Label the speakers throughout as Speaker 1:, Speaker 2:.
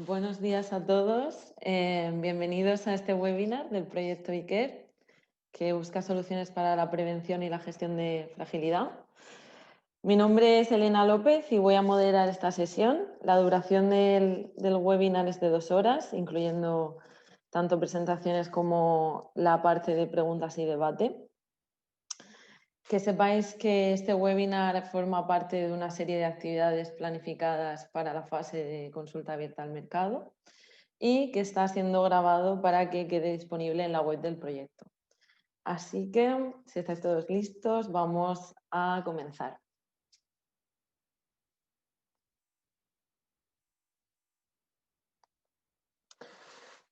Speaker 1: Buenos días a todos. Bienvenidos a este webinar del proyecto ICARE, que busca soluciones para la prevención y la gestión de fragilidad. Mi nombre es Elena López y voy a moderar esta sesión. La duración del webinar es de 2 horas, incluyendo tanto presentaciones como la parte de preguntas y debate. Que sepáis que este webinar forma parte de una serie de actividades planificadas para la fase de consulta abierta al mercado y que está siendo grabado para que quede disponible en la web del proyecto. Así que, si estáis todos listos, vamos a comenzar.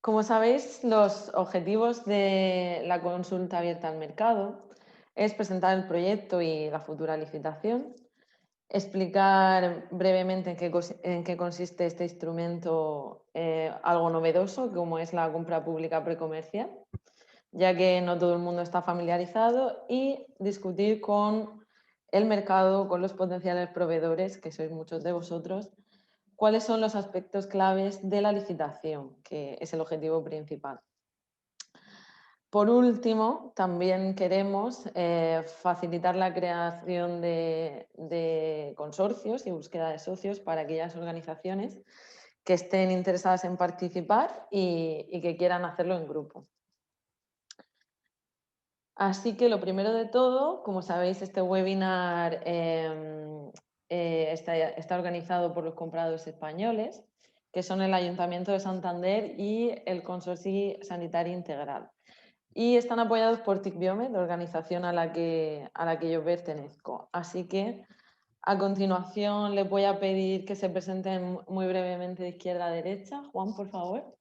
Speaker 1: Como sabéis, los objetivos de la consulta abierta al mercado es presentar el proyecto y la futura licitación, explicar brevemente en qué consiste este instrumento algo novedoso, como es la compra pública precomercial, ya que no todo el mundo está familiarizado, y discutir con el mercado, con los potenciales proveedores, que sois muchos de vosotros, cuáles son los aspectos claves de la licitación, que es el objetivo principal. Por último, también queremos facilitar la creación de consorcios y búsqueda de socios para aquellas organizaciones que estén interesadas en participar y que quieran hacerlo en grupo. Así que lo primero de todo, como sabéis, este webinar está organizado por los compradores españoles, que son el Ayuntamiento de Santander y el Consorcio Sanitario Integral. Y están apoyados por TIC Biomed, organización a la que yo pertenezco. Así que a continuación les voy a pedir que se presenten muy brevemente de izquierda a derecha. Juan, por favor.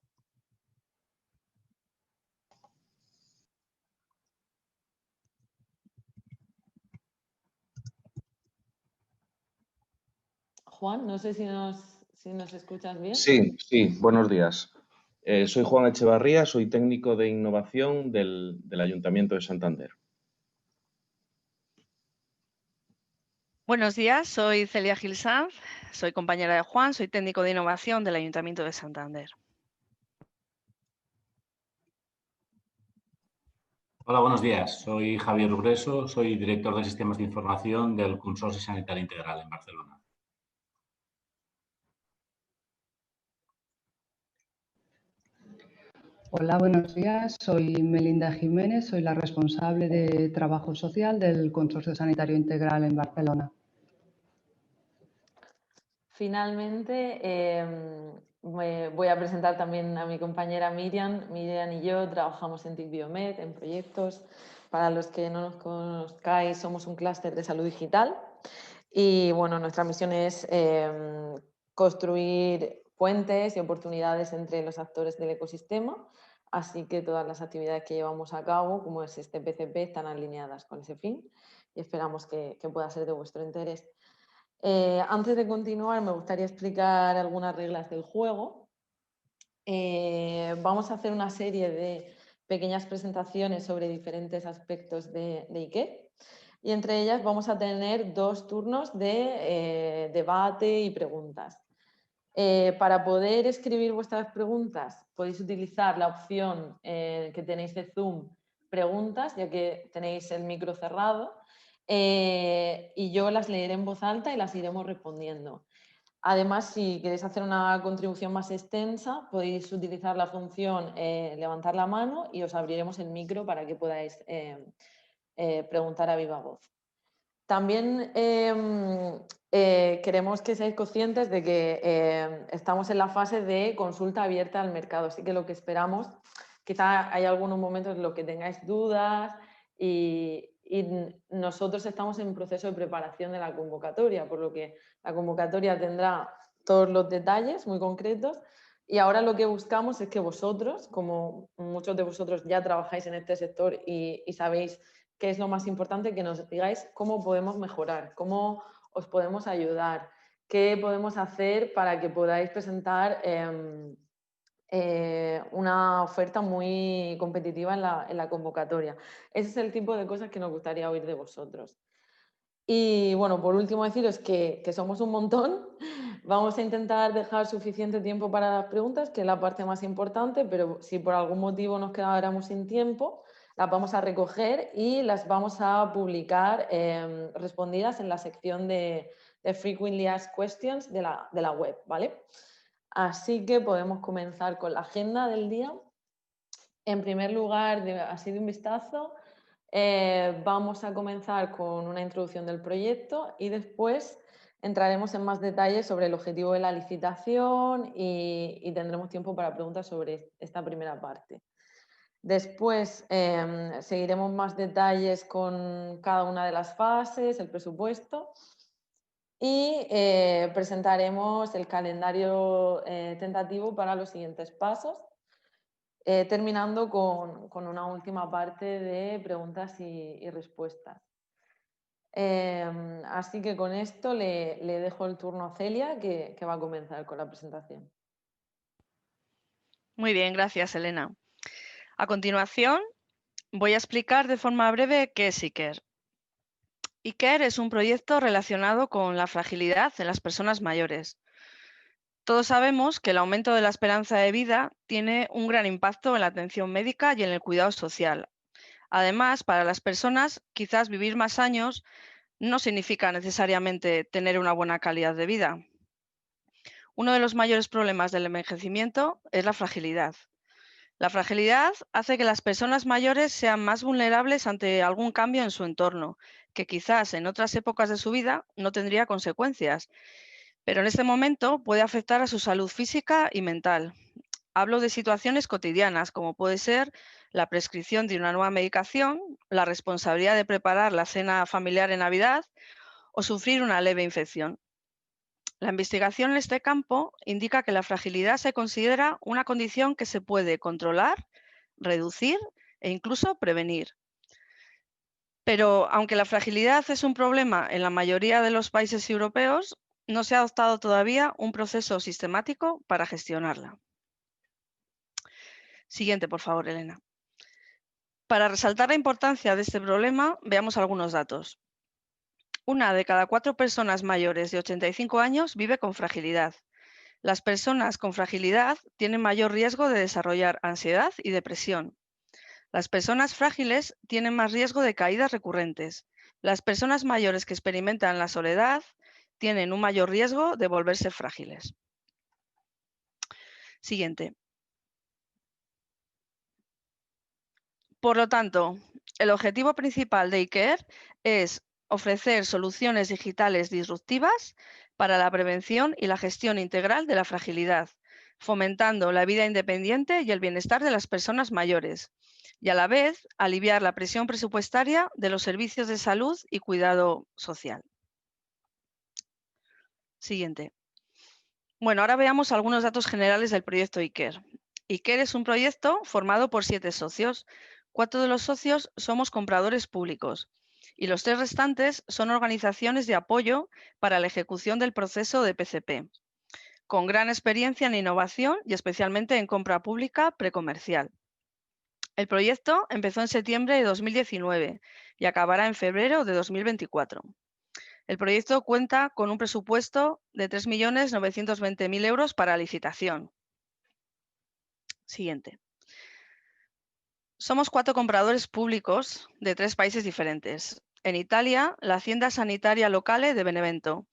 Speaker 1: Juan, no sé si nos escuchas bien.
Speaker 2: Sí, buenos días. Soy Juan Echevarría, soy técnico de innovación del Ayuntamiento de Santander.
Speaker 3: Buenos días, soy Celia Gil Sanz, soy compañera de Juan, soy técnico de innovación del Ayuntamiento de Santander.
Speaker 4: Hola, buenos días. Soy Javier Ugreso, soy director de Sistemas de Información del Consorcio Sanitario Integral en Barcelona.
Speaker 5: Hola, buenos días. Soy Melinda Jiménez, soy la responsable de Trabajo Social del Consorcio Sanitario Integral en Barcelona.
Speaker 1: Finalmente, voy a presentar también a mi compañera Miriam. Miriam y yo trabajamos en TIC Biomed, en proyectos. Para los que no nos conozcáis, somos un clúster de salud digital y bueno, nuestra misión es construir puentes y oportunidades entre los actores del ecosistema, así que todas las actividades que llevamos a cabo, como es este PCP, están alineadas con ese fin y esperamos que pueda ser de vuestro interés. Antes de continuar, me gustaría explicar algunas reglas del juego. Vamos a hacer una serie de pequeñas presentaciones sobre diferentes aspectos de IKE y entre ellas vamos a tener 2 turnos de debate y preguntas. Para poder escribir vuestras preguntas podéis utilizar la opción que tenéis de Zoom, preguntas, ya que tenéis el micro cerrado. Y yo las leeré en voz alta y las iremos respondiendo. Además, si queréis hacer una contribución más extensa, podéis utilizar la función levantar la mano y os abriremos el micro para que podáis preguntar a viva voz. También queremos que seáis conscientes de que estamos en la fase de consulta abierta al mercado, así que lo que esperamos, quizá hay algunos momentos en los que tengáis dudas y nosotros estamos en proceso de preparación de la convocatoria, por lo que la convocatoria tendrá todos los detalles muy concretos y ahora lo que buscamos es que vosotros, como muchos de vosotros ya trabajáis en este sector y sabéis qué es lo más importante, que nos digáis cómo podemos mejorar, cómo os podemos ayudar, qué podemos hacer para que podáis presentar una oferta muy competitiva en la convocatoria. Ese es el tipo de cosas que nos gustaría oír de vosotros. Y bueno, por último deciros que somos un montón, Vamos a intentar dejar suficiente tiempo para las preguntas, que es la parte más importante, pero si por algún motivo nos quedáramos sin tiempo, las vamos a recoger y las vamos a publicar respondidas en la sección de Frequently Asked Questions de la web, ¿vale? Así que podemos comenzar con la agenda del día. En primer lugar, así de un vistazo, vamos a comenzar con una introducción del proyecto y después entraremos en más detalles sobre el objetivo de la licitación y tendremos tiempo para preguntas sobre esta primera parte. Después seguiremos más detalles con cada una de las fases, el presupuesto y presentaremos el calendario tentativo para los siguientes pasos, terminando con una última parte de preguntas y respuestas. Así que con esto le dejo el turno a Celia, que va a comenzar con la presentación.
Speaker 3: Muy bien, gracias, Elena. A continuación, voy a explicar de forma breve qué es iCare. iCare es un proyecto relacionado con la fragilidad en las personas mayores. Todos sabemos que el aumento de la esperanza de vida tiene un gran impacto en la atención médica y en el cuidado social. Además, para las personas, quizás vivir más años no significa necesariamente tener una buena calidad de vida. Uno de los mayores problemas del envejecimiento es la fragilidad. La fragilidad hace que las personas mayores sean más vulnerables ante algún cambio en su entorno, que quizás en otras épocas de su vida no tendría consecuencias, pero en este momento puede afectar a su salud física y mental. Hablo de situaciones cotidianas, como puede ser la prescripción de una nueva medicación, la responsabilidad de preparar la cena familiar en Navidad o sufrir una leve infección. La investigación en este campo indica que la fragilidad se considera una condición que se puede controlar, reducir e incluso prevenir. Pero aunque la fragilidad es un problema en la mayoría de los países europeos, no se ha adoptado todavía un proceso sistemático para gestionarla. Siguiente, por favor, Elena. Para resaltar la importancia de este problema, veamos algunos datos. 1 de cada 4 personas mayores de 85 años vive con fragilidad. Las personas con fragilidad tienen mayor riesgo de desarrollar ansiedad y depresión. Las personas frágiles tienen más riesgo de caídas recurrentes. Las personas mayores que experimentan la soledad tienen un mayor riesgo de volverse frágiles. Siguiente. Por lo tanto, el objetivo principal de iCare es ofrecer soluciones digitales disruptivas para la prevención y la gestión integral de la fragilidad, fomentando la vida independiente y el bienestar de las personas mayores, y a la vez aliviar la presión presupuestaria de los servicios de salud y cuidado social. Siguiente. Bueno, ahora veamos algunos datos generales del proyecto iCare. iCare es un proyecto formado por 7 socios. 4 de los socios somos compradores públicos y los 3 restantes son organizaciones de apoyo para la ejecución del proceso de PCP, con gran experiencia en innovación y especialmente en compra pública precomercial. El proyecto empezó en septiembre de 2019 y acabará en febrero de 2024. El proyecto cuenta con un presupuesto de 3.920.000 euros para licitación. Siguiente. Somos 4 compradores públicos de 3 países diferentes. En Italia, la Hacienda Sanitaria Locale de Benevento,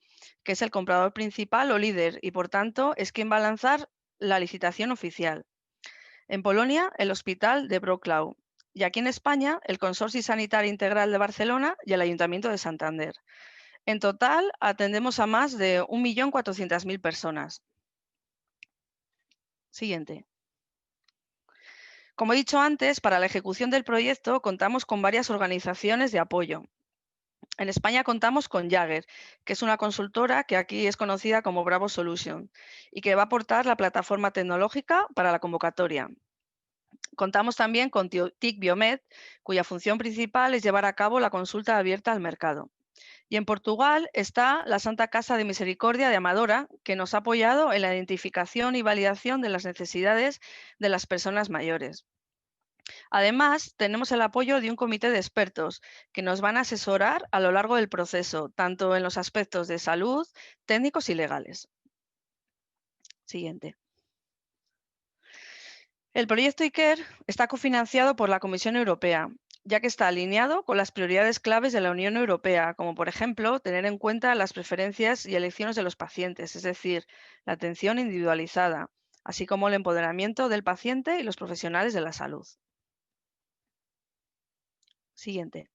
Speaker 3: que es el comprador principal o líder y por tanto es quien va a lanzar la licitación oficial. En Polonia, el Hospital de Wrocław. Y aquí en España, el Consorcio Sanitario Integral de Barcelona y el Ayuntamiento de Santander. En total, atendemos a más de 1.400.000 personas. Siguiente. Como he dicho antes, para la ejecución del proyecto contamos con varias organizaciones de apoyo. En España contamos con Jagger, que es una consultora que aquí es conocida como Bravo Solution y que va a aportar la plataforma tecnológica para la convocatoria. Contamos también con TIC Biomed, cuya función principal es llevar a cabo la consulta abierta al mercado. Y en Portugal está la Santa Casa de Misericordia de Amadora, que nos ha apoyado en la identificación y validación de las necesidades de las personas mayores. Además, tenemos el apoyo de un comité de expertos que nos van a asesorar a lo largo del proceso, tanto en los aspectos de salud, técnicos y legales. Siguiente. El proyecto IKER está cofinanciado por la Comisión Europea, ya que está alineado con las prioridades claves de la Unión Europea, como por ejemplo tener en cuenta las preferencias y elecciones de los pacientes, es decir, la atención individualizada, así como el empoderamiento del paciente y los profesionales de la salud. Siguiente.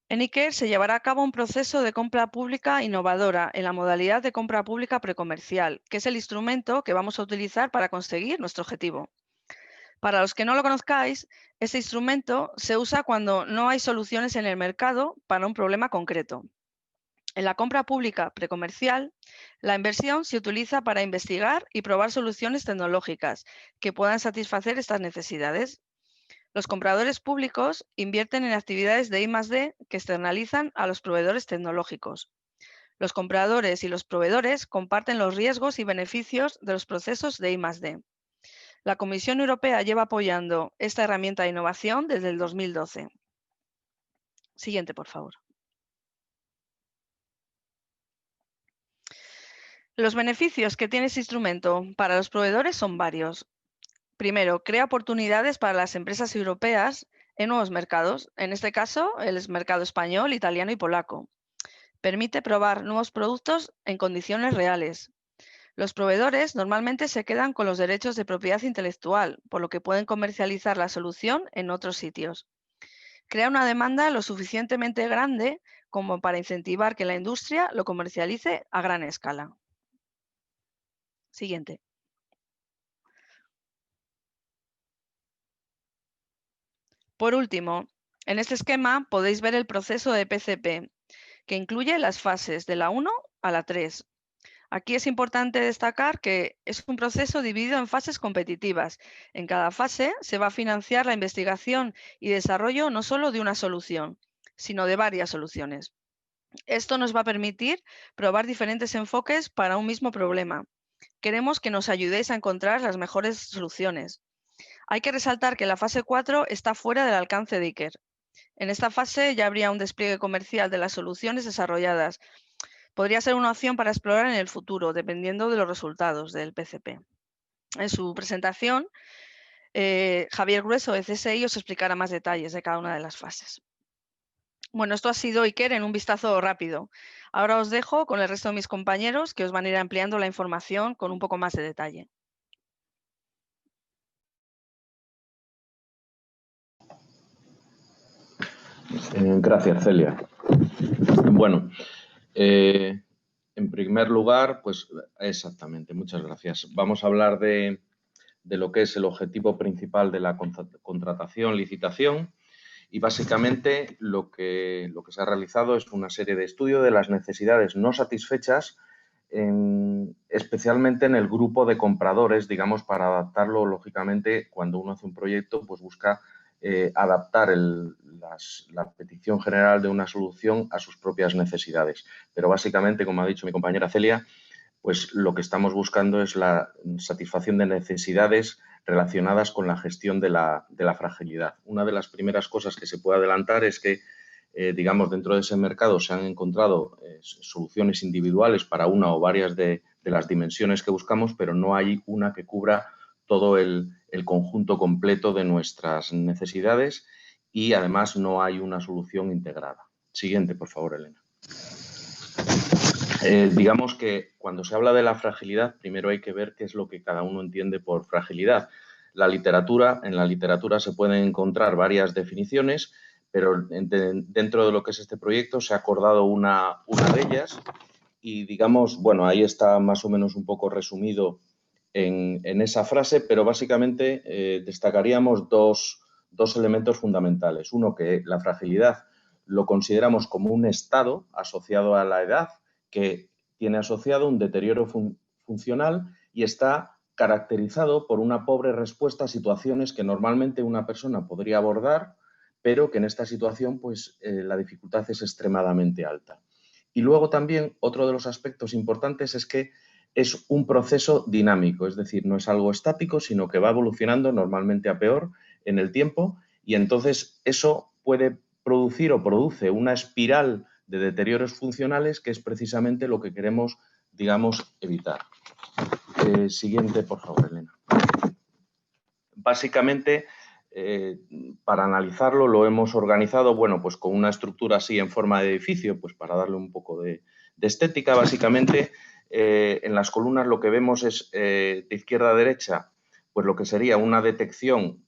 Speaker 3: En IKER se llevará a cabo un proceso de compra pública innovadora en la modalidad de compra pública precomercial, que es el instrumento que vamos a utilizar para conseguir nuestro objetivo. Para los que no lo conozcáis, este instrumento se usa cuando no hay soluciones en el mercado para un problema concreto. En la compra pública precomercial, la inversión se utiliza para investigar y probar soluciones tecnológicas que puedan satisfacer estas necesidades. Los compradores públicos invierten en actividades de I+D que externalizan a los proveedores tecnológicos. Los compradores y los proveedores comparten los riesgos y beneficios de los procesos de I+D. La Comisión Europea lleva apoyando esta herramienta de innovación desde el 2012. Siguiente, por favor. Los beneficios que tiene este instrumento para los proveedores son varios. Primero, crea oportunidades para las empresas europeas en nuevos mercados, en este caso el mercado español, italiano y polaco. Permite probar nuevos productos en condiciones reales. Los proveedores normalmente se quedan con los derechos de propiedad intelectual, por lo que pueden comercializar la solución en otros sitios. Crea una demanda lo suficientemente grande como para incentivar que la industria lo comercialice a gran escala. Siguiente. Por último, en este esquema podéis ver el proceso de PCP, que incluye las fases de la 1 a la 3. Aquí es importante destacar que es un proceso dividido en fases competitivas. En cada fase se va a financiar la investigación y desarrollo no solo de una solución, sino de varias soluciones. Esto nos va a permitir probar diferentes enfoques para un mismo problema. Queremos que nos ayudéis a encontrar las mejores soluciones. Hay que resaltar que la fase 4 está fuera del alcance de IKER. En esta fase ya habría un despliegue comercial de las soluciones desarrolladas. Podría ser una opción para explorar en el futuro, dependiendo de los resultados del PCP. En su presentación, Javier Grueso de CSI os explicará más detalles de cada una de las fases. Bueno, esto ha sido IKER en un vistazo rápido. Ahora os dejo con el resto de mis compañeros que os van a ir ampliando la información con un poco más de detalle.
Speaker 2: Gracias, Celia. Bueno, en primer lugar, pues exactamente, muchas gracias. Vamos a hablar de lo que es el objetivo principal de la contratación, licitación, y básicamente lo que se ha realizado es una serie de estudios de las necesidades no satisfechas, especialmente en el grupo de compradores, digamos, para adaptarlo, lógicamente, cuando uno hace un proyecto, pues busca adaptar la petición general de una solución a sus propias necesidades. Pero básicamente, como ha dicho mi compañera Celia, pues lo que estamos buscando es la satisfacción de necesidades relacionadas con la gestión de la fragilidad. Una de las primeras cosas que se puede adelantar es que, digamos, dentro de ese mercado se han encontrado soluciones individuales para una o varias de las dimensiones que buscamos, pero no hay una que cubra todo el conjunto completo de nuestras necesidades y, además, no hay una solución integrada. Siguiente, por favor, Elena. Digamos que cuando se habla de la fragilidad, primero hay que ver qué es lo que cada uno entiende por fragilidad. En la literatura se pueden encontrar varias definiciones, pero dentro de lo que es este proyecto se ha acordado una de ellas y, digamos, bueno, ahí está más o menos un poco resumido en esa frase, pero básicamente destacaríamos dos elementos fundamentales. Uno, que la fragilidad lo consideramos como un estado asociado a la edad, que tiene asociado un deterioro funcional y está caracterizado por una pobre respuesta a situaciones que normalmente una persona podría abordar, pero que en esta situación pues, la dificultad es extremadamente alta. Y luego también otro de los aspectos importantes es que es un proceso dinámico, es decir, no es algo estático, sino que va evolucionando normalmente a peor en el tiempo y entonces eso puede producir o produce una espiral de deterioros funcionales que es precisamente lo que queremos, digamos, evitar. Siguiente, por favor, Elena. Básicamente, para analizarlo lo hemos organizado, bueno, pues con una estructura así en forma de edificio, pues para darle un poco de estética. Básicamente, en las columnas lo que vemos es, de izquierda a derecha, pues lo que sería una detección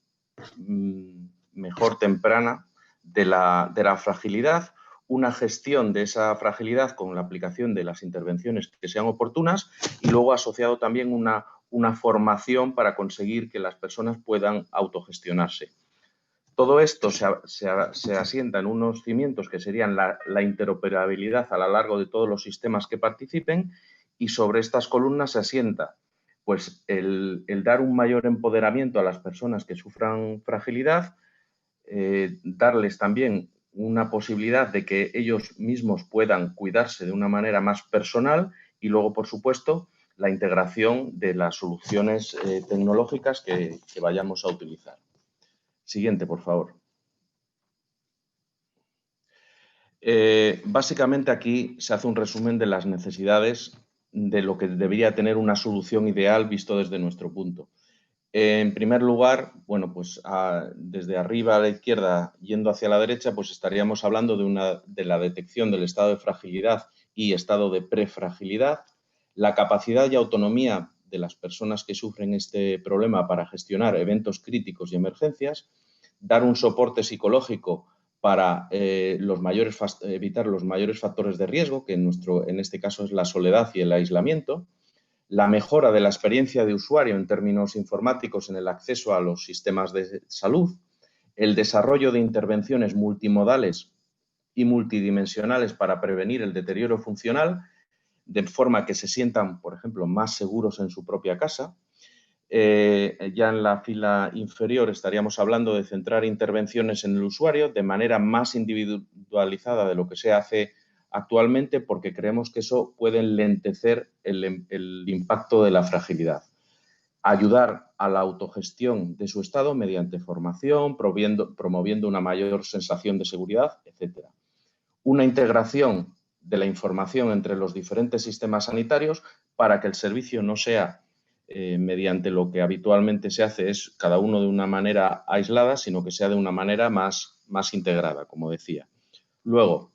Speaker 2: mejor temprana de la fragilidad, una gestión de esa fragilidad con la aplicación de las intervenciones que sean oportunas y luego asociado también una formación para conseguir que las personas puedan autogestionarse. Todo esto se asienta en unos cimientos que serían la interoperabilidad a lo largo de todos los sistemas que participen, y sobre estas columnas se asienta pues, el dar un mayor empoderamiento a las personas que sufran fragilidad, darles también una posibilidad de que ellos mismos puedan cuidarse de una manera más personal y luego, por supuesto, la integración de las soluciones tecnológicas que vayamos a utilizar. Siguiente, por favor. Básicamente aquí se hace un resumen de las necesidades de lo que debería tener una solución ideal visto desde nuestro punto. En primer lugar, bueno, pues desde arriba a la izquierda yendo hacia la derecha, pues estaríamos hablando de la detección del estado de fragilidad y estado de prefragilidad, la capacidad y autonomía de las personas que sufren este problema para gestionar eventos críticos y emergencias, dar un soporte psicológico para evitar los mayores factores de riesgo, que en este caso es la soledad y el aislamiento, la mejora de la experiencia de usuario en términos informáticos en el acceso a los sistemas de salud, el desarrollo de intervenciones multimodales y multidimensionales para prevenir el deterioro funcional, de forma que se sientan, por ejemplo, más seguros en su propia casa. Ya en la fila inferior estaríamos hablando de centrar intervenciones en el usuario de manera más individualizada de lo que se hace actualmente, porque creemos que eso puede enlentecer el impacto de la fragilidad. Ayudar a la autogestión de su estado mediante formación, promoviendo una mayor sensación de seguridad, etc. Una integración de la información entre los diferentes sistemas sanitarios para que el servicio no sea mediante lo que habitualmente se hace es cada uno de una manera aislada, sino que sea de una manera más integrada, como decía. Luego,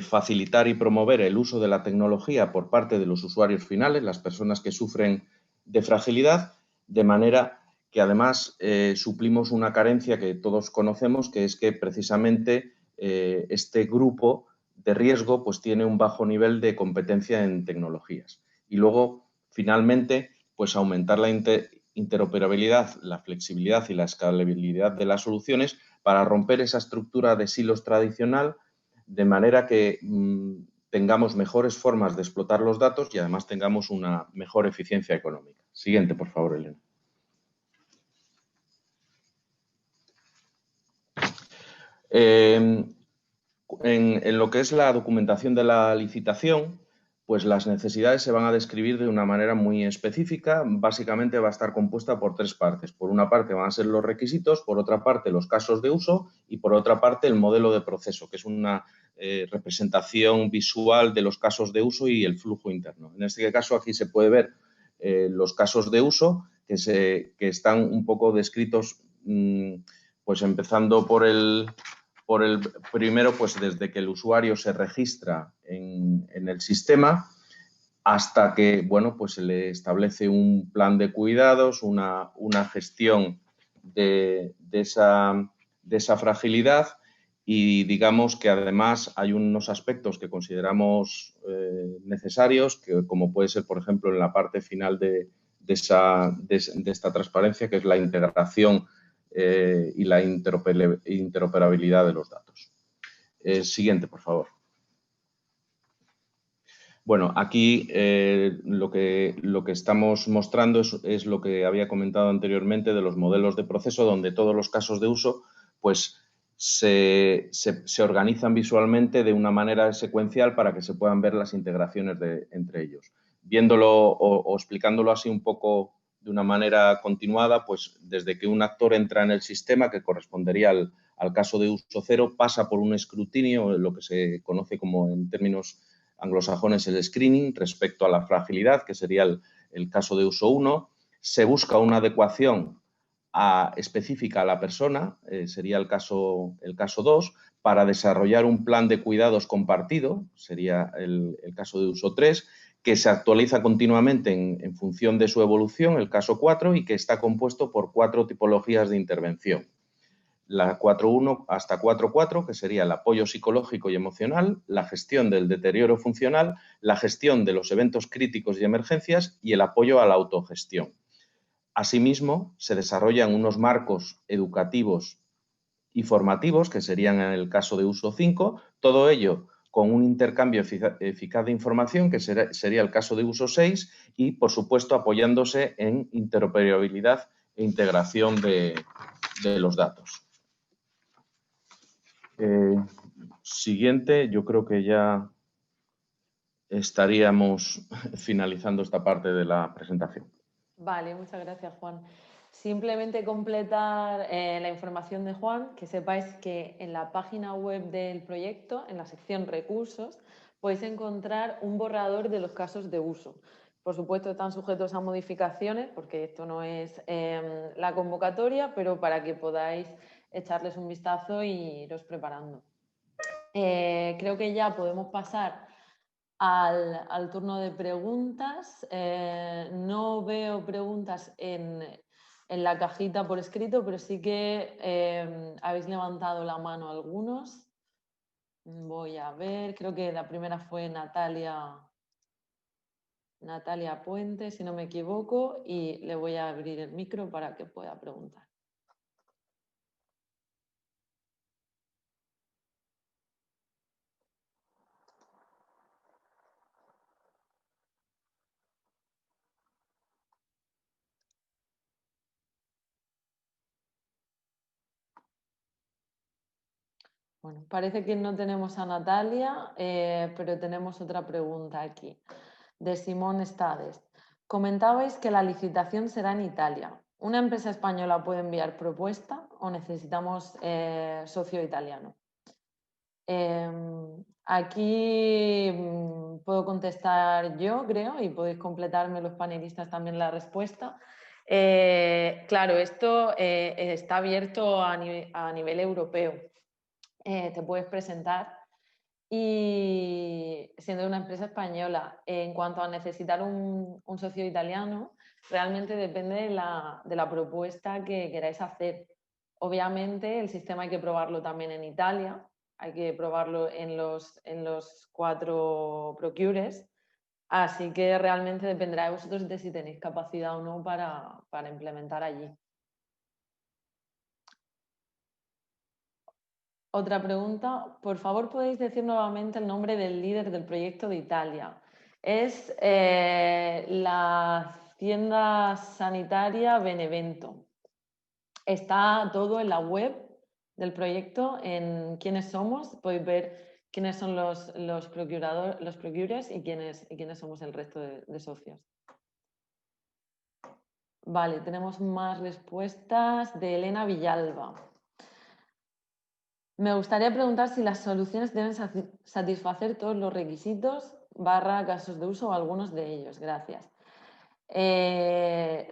Speaker 2: facilitar y promover el uso de la tecnología por parte de los usuarios finales, las personas que sufren de fragilidad, de manera que además suplimos una carencia que todos conocemos, que es que precisamente este grupo de riesgo pues tiene un bajo nivel de competencia en tecnologías. Y luego, finalmente, pues aumentar la interoperabilidad, la flexibilidad y la escalabilidad de las soluciones para romper esa estructura de silos tradicional, de manera que tengamos mejores formas de explotar los datos y además tengamos una mejor eficiencia económica. Siguiente, por favor, Elena. En lo que es la documentación de la licitación, pues las necesidades se van a describir de una manera muy específica. Básicamente va a estar compuesta por tres partes. Por una parte van a ser los requisitos, por otra parte los casos de uso y por otra parte el modelo de proceso, que es una representación visual de los casos de uso y el flujo interno. En este caso aquí se puede ver los casos de uso que están un poco descritos, pues empezando por el primero, pues desde que el usuario se registra en el sistema hasta que, bueno, pues se le establece un plan de cuidados, una gestión de esa fragilidad, y digamos que además hay unos aspectos que consideramos necesarios, como puede ser, por ejemplo, en la parte final de esta transparencia, que es la integración y la interoperabilidad de los datos. Siguiente, por favor. Bueno, aquí lo que estamos mostrando es lo que había comentado anteriormente de los modelos de proceso, donde todos los casos de uso pues, se organizan visualmente de una manera secuencial para que se puedan ver las integraciones entre ellos. Viéndolo o explicándolo así un poco de una manera continuada, pues desde que un actor entra en el sistema, que correspondería al caso de uso cero, pasa por un escrutinio, lo que se conoce como en términos anglosajones el screening, respecto a la fragilidad, que sería el caso de uso 1, se busca una adecuación específica a la persona, sería el caso 2, para desarrollar un plan de cuidados compartido, sería el caso de uso 3, que se actualiza continuamente en función de su evolución, el caso 4, y que está compuesto por 4 tipologías de intervención. La 4.1 hasta 4.4, que sería el apoyo psicológico y emocional, la gestión del deterioro funcional, la gestión de los eventos críticos y emergencias y el apoyo a la autogestión. Asimismo, se desarrollan unos marcos educativos y formativos, que serían en el caso de uso 5, todo ello con un intercambio eficaz de información, que sería el caso de uso 6, y, por supuesto, apoyándose en interoperabilidad e integración de los datos. Siguiente, yo creo que ya estaríamos finalizando esta parte de la presentación.
Speaker 1: Vale, muchas gracias, Juan. Simplemente completar la información de Juan, que sepáis que en la página web del proyecto, en la sección recursos, podéis encontrar un borrador de los casos de uso. Por supuesto, están sujetos a modificaciones, porque esto no es la convocatoria, pero para que podáis echarles un vistazo y iros preparando. Creo que ya podemos pasar al turno de preguntas. No veo preguntas en la cajita por escrito, pero sí que habéis levantado la mano algunos. Voy a ver, creo que la primera fue Natalia Puente, si no me equivoco, y le voy a abrir el micro para que pueda preguntar. Bueno, parece que no tenemos a Natalia, pero tenemos otra pregunta aquí, de Simón Estades. Comentabais que la licitación será en Italia. ¿Una empresa española puede enviar propuesta o necesitamos socio italiano? Aquí puedo contestar yo, creo, y podéis completarme los panelistas también la respuesta. Claro, esto está abierto a nivel europeo. Te puedes presentar y siendo una empresa española, en cuanto a necesitar un socio italiano, realmente depende de la propuesta que queráis hacer. Obviamente el sistema hay que probarlo también en Italia, hay que probarlo en los 4 procures, así que realmente dependerá de vosotros de si tenéis capacidad o no para implementar allí. Otra pregunta, por favor, ¿podéis decir nuevamente el nombre del líder del proyecto de Italia? Es la Hacienda Sanitaria Benevento. Está todo en la web del proyecto, en quiénes somos, podéis ver quiénes son los procures y quiénes somos el resto de socios. Vale, tenemos más respuestas de Elena Villalba. Me gustaría preguntar si las soluciones deben satisfacer todos los requisitos / casos de uso o algunos de ellos. Gracias.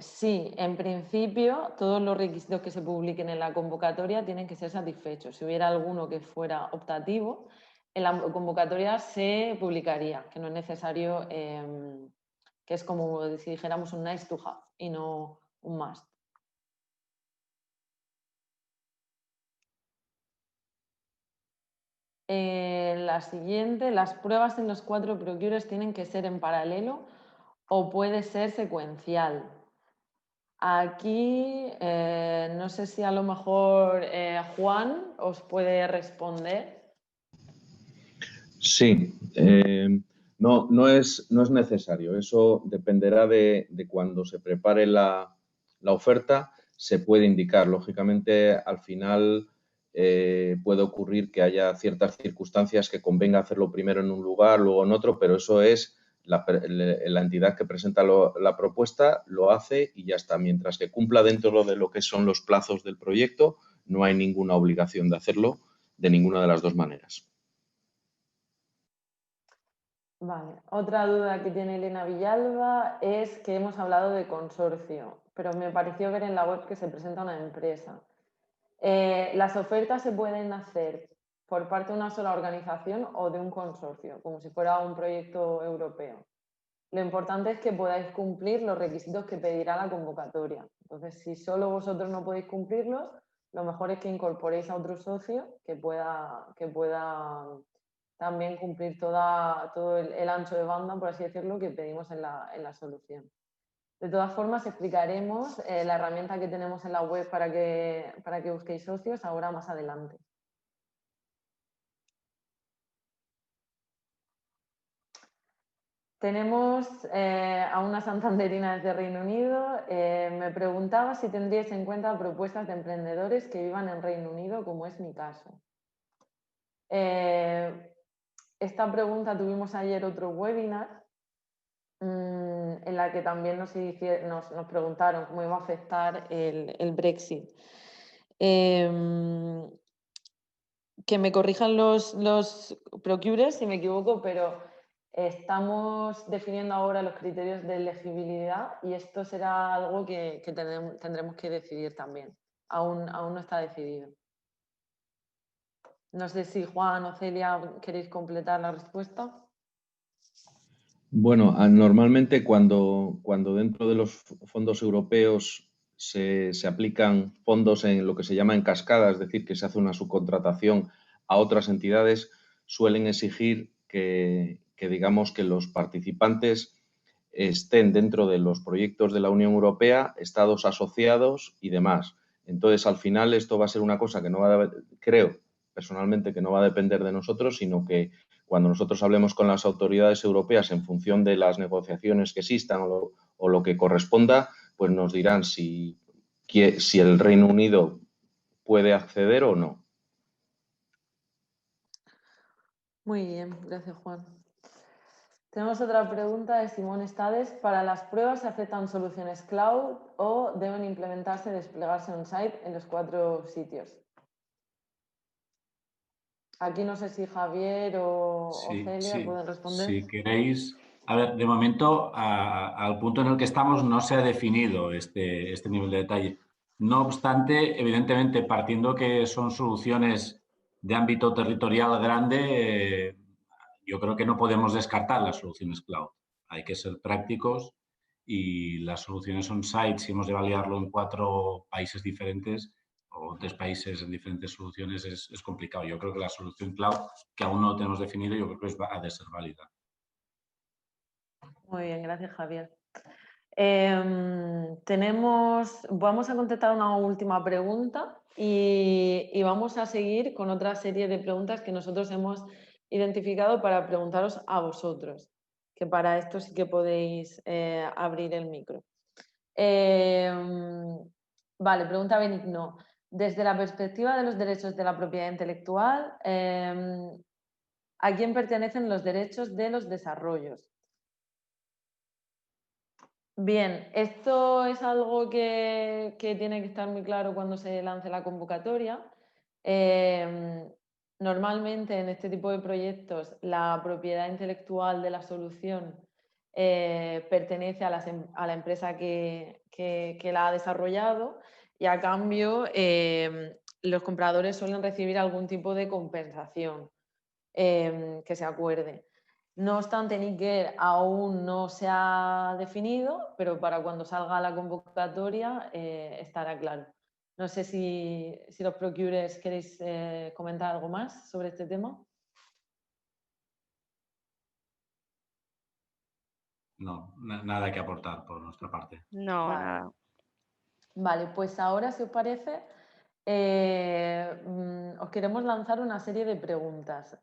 Speaker 1: Sí, en principio todos los requisitos que se publiquen en la convocatoria tienen que ser satisfechos. Si hubiera alguno que fuera optativo, en la convocatoria se publicaría, que no es necesario, que es como si dijéramos un nice to have y no un must. La siguiente, las pruebas en los 4 procures tienen que ser en paralelo o puede ser secuencial. Aquí no sé si a lo mejor Juan os puede responder.
Speaker 2: Sí, no es necesario. Eso dependerá de cuando se prepare la oferta, se puede indicar. Lógicamente, al final puede ocurrir que haya ciertas circunstancias que convenga hacerlo primero en un lugar, luego en otro, pero eso es la entidad que presenta la propuesta, lo hace y ya está. Mientras que cumpla dentro de lo que son los plazos del proyecto, no hay ninguna obligación de hacerlo de ninguna de las dos maneras.
Speaker 1: Vale. Otra duda que tiene Elena Villalba es que hemos hablado de consorcio, pero me pareció ver en la web que se presenta una empresa. ¿Las ofertas se pueden hacer por parte de una sola organización o de un consorcio, como si fuera un proyecto europeo? Lo importante es que podáis cumplir los requisitos que pedirá la convocatoria. Entonces, si solo vosotros no podéis cumplirlos, lo mejor es que incorporéis a otro socio que pueda también cumplir todo el ancho de banda, por así decirlo, que pedimos en la solución. De todas formas, explicaremos la herramienta que tenemos en la web para que busquéis socios ahora más adelante. Tenemos a una santanderina desde Reino Unido. Me preguntaba si tendríais en cuenta propuestas de emprendedores que vivan en Reino Unido, como es mi caso. Esta pregunta tuvimos ayer otro webinar en la que también nos preguntaron cómo iba a afectar el Brexit. Que me corrijan los procurers si me equivoco, pero estamos definiendo ahora los criterios de elegibilidad y esto será algo que tendremos que decidir también. Aún no está decidido. No sé si Juan o Celia queréis completar la respuesta.
Speaker 2: Bueno, normalmente cuando dentro de los fondos europeos se aplican fondos en lo que se llama en cascada, es decir, que se hace una subcontratación a otras entidades, suelen exigir que digamos que los participantes estén dentro de los proyectos de la Unión Europea, estados asociados y demás. Entonces, al final, esto va a ser una cosa que no va a, creo personalmente que no va a depender de nosotros, sino que cuando nosotros hablemos con las autoridades europeas en función de las negociaciones que existan o lo que corresponda, pues nos dirán si el Reino Unido puede acceder o no.
Speaker 1: Muy bien, gracias Juan. Tenemos otra pregunta de Simón Estades. ¿Para las pruebas se aceptan soluciones cloud o deben implementarse y desplegarse on-site en los 4 sitios? Aquí no sé si Javier o Celia pueden responder.
Speaker 4: Si queréis. A ver, de momento, al punto en el que estamos, no se ha definido este nivel de detalle. No obstante, evidentemente, partiendo que son soluciones de ámbito territorial grande, yo creo que no podemos descartar las soluciones cloud. Hay que ser prácticos y las soluciones on-site, si hemos de validarlo en 4 países diferentes o 3 países en diferentes soluciones, es complicado. Yo creo que la solución cloud, que aún no lo tenemos definido, yo creo que ha de ser válida.
Speaker 1: Muy bien, gracias Javier. Vamos a contestar una última pregunta y vamos a seguir con otra serie de preguntas que nosotros hemos identificado para preguntaros a vosotros, que para esto sí que podéis abrir el micro. Vale, pregunta Benigno. Desde la perspectiva de los derechos de la propiedad intelectual, ¿a quién pertenecen los derechos de los desarrollos? Bien, esto es algo que tiene que estar muy claro cuando se lance la convocatoria. Normalmente en este tipo de proyectos la propiedad intelectual de la solución pertenece a la empresa que la ha desarrollado y a cambio los compradores suelen recibir algún tipo de compensación que se acuerde. No obstante, Nicker aún no se ha definido, pero para cuando salga la convocatoria estará claro. No sé si los procurers queréis comentar algo más sobre este tema.
Speaker 4: No, nada que aportar por nuestra parte.
Speaker 3: No,
Speaker 1: Vale.
Speaker 3: nada.
Speaker 1: Vale, pues ahora, si os parece, os queremos lanzar una serie de preguntas.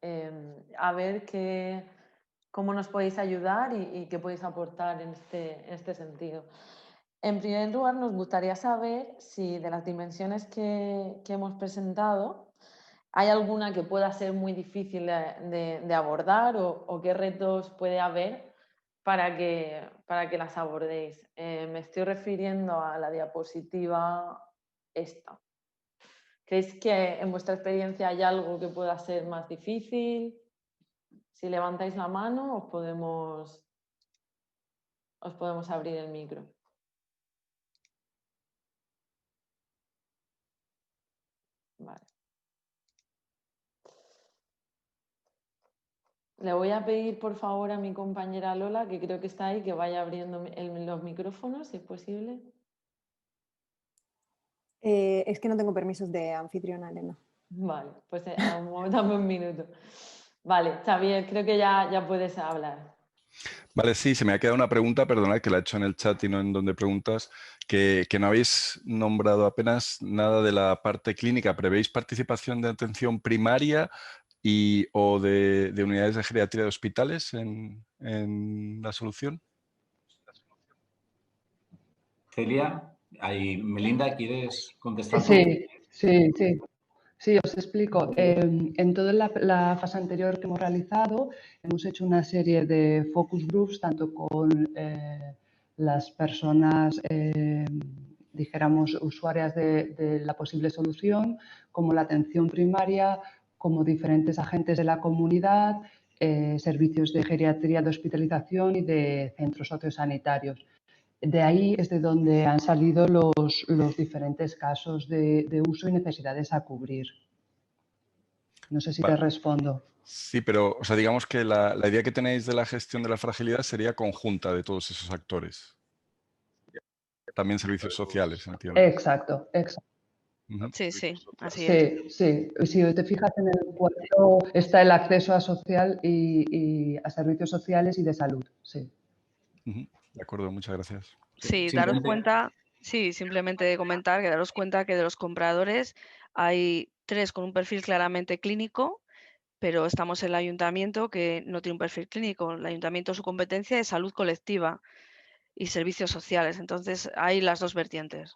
Speaker 1: A ver cómo nos podéis ayudar y qué podéis aportar en este sentido. En primer lugar, nos gustaría saber si de las dimensiones que hemos presentado hay alguna que pueda ser muy difícil de abordar o qué retos puede haber para que las abordéis. Me estoy refiriendo a la diapositiva esta. ¿Creéis que en vuestra experiencia hay algo que pueda ser más difícil? Si levantáis la mano, os podemos abrir el micro. Vale. Le voy a pedir, por favor, a mi compañera Lola, que creo que está ahí, que vaya abriendo los micrófonos, si es posible.
Speaker 6: Es que no tengo permisos de anfitriona, Elena.
Speaker 1: Vale, pues dame un minuto. Vale, Xavier, creo que ya puedes hablar.
Speaker 7: Vale, sí, se me ha quedado una pregunta, perdonad que la he hecho en el chat y no en donde preguntas, que no habéis nombrado apenas nada de la parte clínica. ¿Prevéis participación de atención primaria o de unidades de geriatría de hospitales en la solución?
Speaker 4: Celia, Melinda, ¿quieres contestar tú?
Speaker 5: Sí, os explico. En toda la fase anterior que hemos realizado, hemos hecho una serie de focus groups, tanto con las personas, dijéramos, usuarias de la posible solución, como la atención primaria, como diferentes agentes de la comunidad, servicios de geriatría de hospitalización y de centros sociosanitarios. De ahí es de donde han salido los diferentes casos de uso y necesidades a cubrir. No sé si te respondo.
Speaker 7: Sí, pero o sea, digamos que la idea que tenéis de la gestión de la fragilidad sería conjunta de todos esos actores. También servicios sociales, entiendo.
Speaker 5: Exacto.
Speaker 3: Sí, así es.
Speaker 5: Sí. Si te fijas en el cuadro está el acceso a social y a servicios sociales y de salud. Sí.
Speaker 7: De acuerdo, muchas gracias.
Speaker 3: Sí, daros cuenta, simplemente comentar que daros cuenta que de los compradores hay 3 con un perfil claramente clínico, pero estamos en el ayuntamiento que no tiene un perfil clínico. El ayuntamiento, su competencia es salud colectiva y servicios sociales. Entonces, hay las 2 vertientes.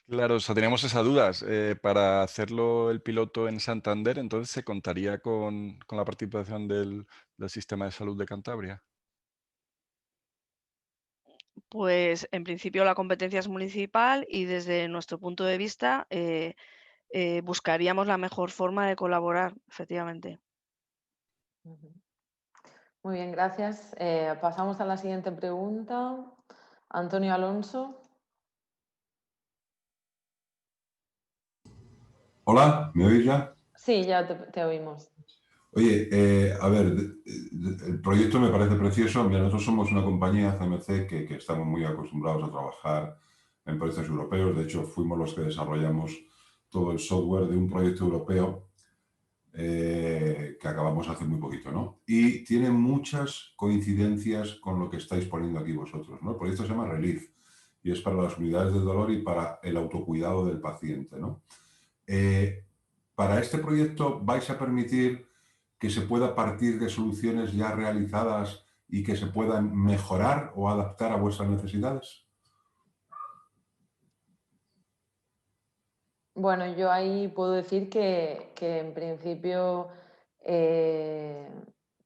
Speaker 7: Claro, o sea, teníamos esas dudas. Para hacerlo el piloto en Santander, entonces se contaría con la participación del Sistema de Salud de Cantabria.
Speaker 3: Pues en principio la competencia es municipal y desde nuestro punto de vista buscaríamos la mejor forma de colaborar, efectivamente.
Speaker 1: Muy bien, gracias. Pasamos a la siguiente pregunta. Antonio Alonso.
Speaker 8: Hola, ¿me oís ya?
Speaker 1: Sí, ya te oímos.
Speaker 8: Oye, a ver, el proyecto me parece precioso. Mira, nosotros somos una compañía, CMC, que estamos muy acostumbrados a trabajar en proyectos europeos. De hecho, fuimos los que desarrollamos todo el software de un proyecto europeo que acabamos hace muy poquito, ¿no? Y tiene muchas coincidencias con lo que estáis poniendo aquí vosotros, ¿no? El proyecto se llama Relief y es para las unidades de dolor y para el autocuidado del paciente, ¿no? Para este proyecto vais a permitir que se pueda partir de soluciones ya realizadas y que se puedan mejorar o adaptar a vuestras necesidades.
Speaker 1: Bueno, yo ahí puedo decir que en principio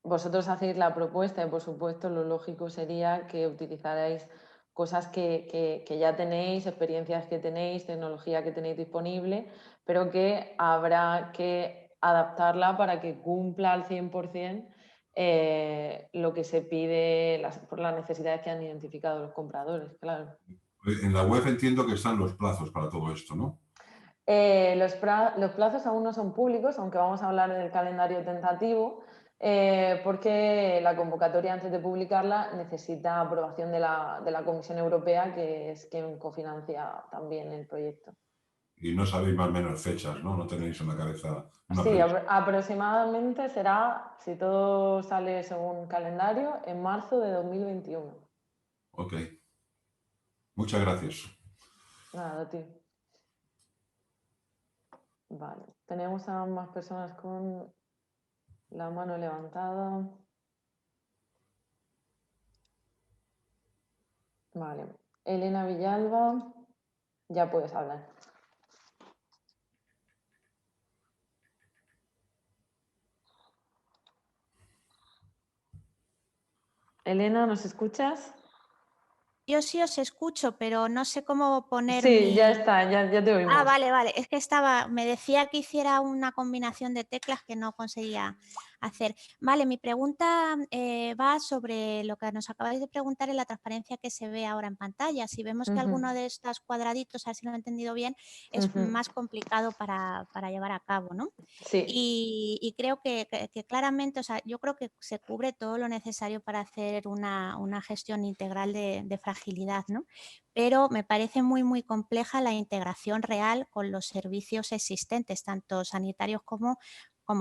Speaker 1: vosotros hacéis la propuesta y por supuesto lo lógico sería que utilizarais cosas que ya tenéis, experiencias que tenéis, tecnología que tenéis disponible, pero que habrá que adaptarla para que cumpla al 100% lo que se pide por las necesidades que han identificado los compradores, claro.
Speaker 8: En la web entiendo que están los plazos para todo esto, ¿no?
Speaker 1: Los plazos aún no son públicos, aunque vamos a hablar del calendario tentativo, porque la convocatoria, antes de publicarla, necesita aprobación de la Comisión Europea, que es quien cofinancia también el proyecto.
Speaker 8: Y no sabéis más o menos fechas, ¿no? No tenéis en la cabeza una
Speaker 1: Sí,
Speaker 8: previsión.
Speaker 1: aproximadamente será, si todo sale según calendario, en marzo de 2021.
Speaker 8: Ok. Muchas gracias.
Speaker 1: Nada, a ti. Vale, tenemos a más personas con la mano levantada. Vale, Elena Villalba, ya puedes hablar. Elena, ¿nos escuchas?
Speaker 9: Yo sí os escucho, pero no sé cómo poner
Speaker 1: Sí, ya está, ya te oímos.
Speaker 9: Ah, vale. Es que me decía que hiciera una combinación de teclas que no conseguía. hacer. Vale, mi pregunta va sobre lo que nos acabáis de preguntar en la transparencia que se ve ahora en pantalla. Si vemos que alguno de estos cuadraditos, a ver si lo he entendido bien, es más complicado para llevar a cabo, ¿no?
Speaker 1: Sí.
Speaker 9: Y creo que claramente, o sea, yo creo que se cubre todo lo necesario para hacer una gestión integral de fragilidad, ¿no? Pero me parece muy, muy compleja la integración real con los servicios existentes, tanto sanitarios como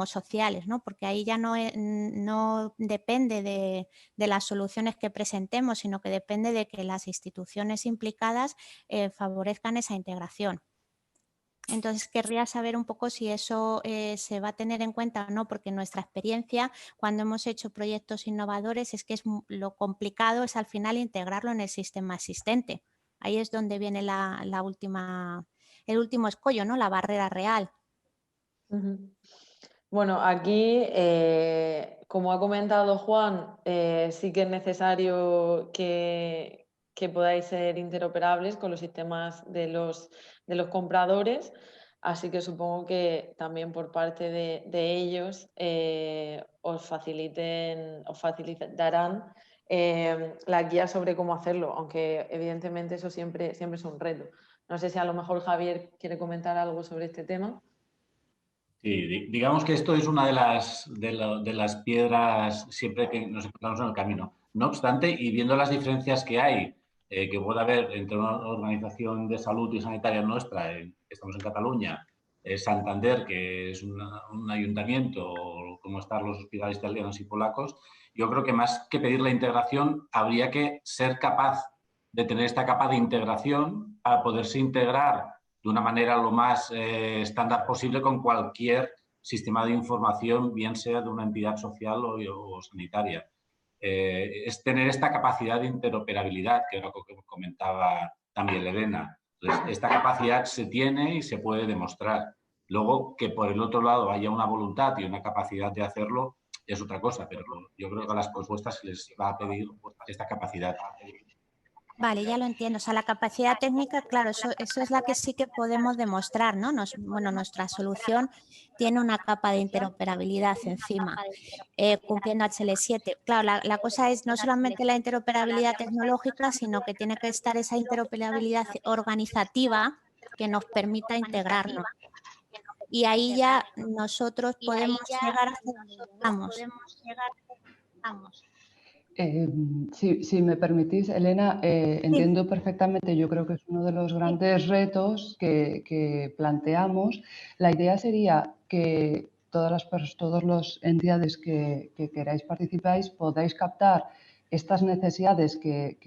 Speaker 9: sociales, ¿no? Porque ahí ya no depende de las soluciones que presentemos, sino que depende de que las instituciones implicadas favorezcan esa integración. Entonces, querría saber un poco si eso se va a tener en cuenta o no, porque nuestra experiencia cuando hemos hecho proyectos innovadores es que lo complicado es al final integrarlo en el sistema existente. Ahí es donde viene el último escollo, ¿no? La barrera real.
Speaker 1: Bueno, aquí, como ha comentado Juan, sí que es necesario que podáis ser interoperables con los sistemas de los compradores, así que supongo que también por parte de ellos os facilitarán la guía sobre cómo hacerlo, aunque evidentemente eso siempre es un reto. No sé si a lo mejor Javier quiere comentar algo sobre este tema.
Speaker 4: Sí, digamos que esto es una de las piedras siempre que nos encontramos en el camino. No obstante, y viendo las diferencias que hay, que puede haber entre una organización de salud y sanitaria nuestra, estamos en Cataluña, Santander, que es un ayuntamiento, o como están los hospitales italianos y polacos, yo creo que más que pedir la integración, habría que ser capaz de tener esta capa de integración para poderse integrar de una manera lo más estándar posible con cualquier sistema de información, bien sea de una entidad social o sanitaria. Es tener esta capacidad de interoperabilidad, que era lo que comentaba también Elena. Entonces, esta capacidad se tiene y se puede demostrar. Luego, que por el otro lado haya una voluntad y una capacidad de hacerlo, es otra cosa, pero yo creo que a las propuestas les va a pedir esta capacidad.
Speaker 9: Vale, ya lo entiendo. O sea, la capacidad técnica, claro, eso es la que sí que podemos demostrar, ¿no? Bueno, nuestra solución tiene una capa de interoperabilidad encima, cumpliendo HL7. Claro, la cosa es no solamente la interoperabilidad tecnológica, sino que tiene que estar esa interoperabilidad organizativa que nos permita integrarnos. Y ahí ya nosotros podemos llegar a donde vamos.
Speaker 5: Si me permitís, Elena, entiendo perfectamente, yo creo que es uno de los grandes retos que planteamos. La idea sería que todas las entidades que queráis participáis podáis captar estas necesidades que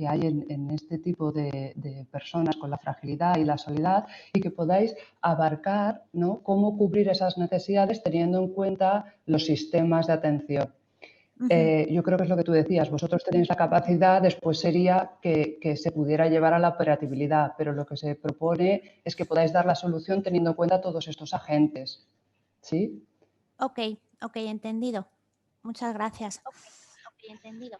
Speaker 5: hay en este tipo de personas con la fragilidad y la soledad y que podáis abarcar, ¿no?, cómo cubrir esas necesidades teniendo en cuenta los sistemas de atención. Yo creo que es lo que tú decías, vosotros tenéis la capacidad, después sería que se pudiera llevar a la operatividad, pero lo que se propone es que podáis dar la solución teniendo en cuenta todos estos agentes. ¿Sí?
Speaker 9: Ok, entendido. Muchas gracias.
Speaker 1: Entendido.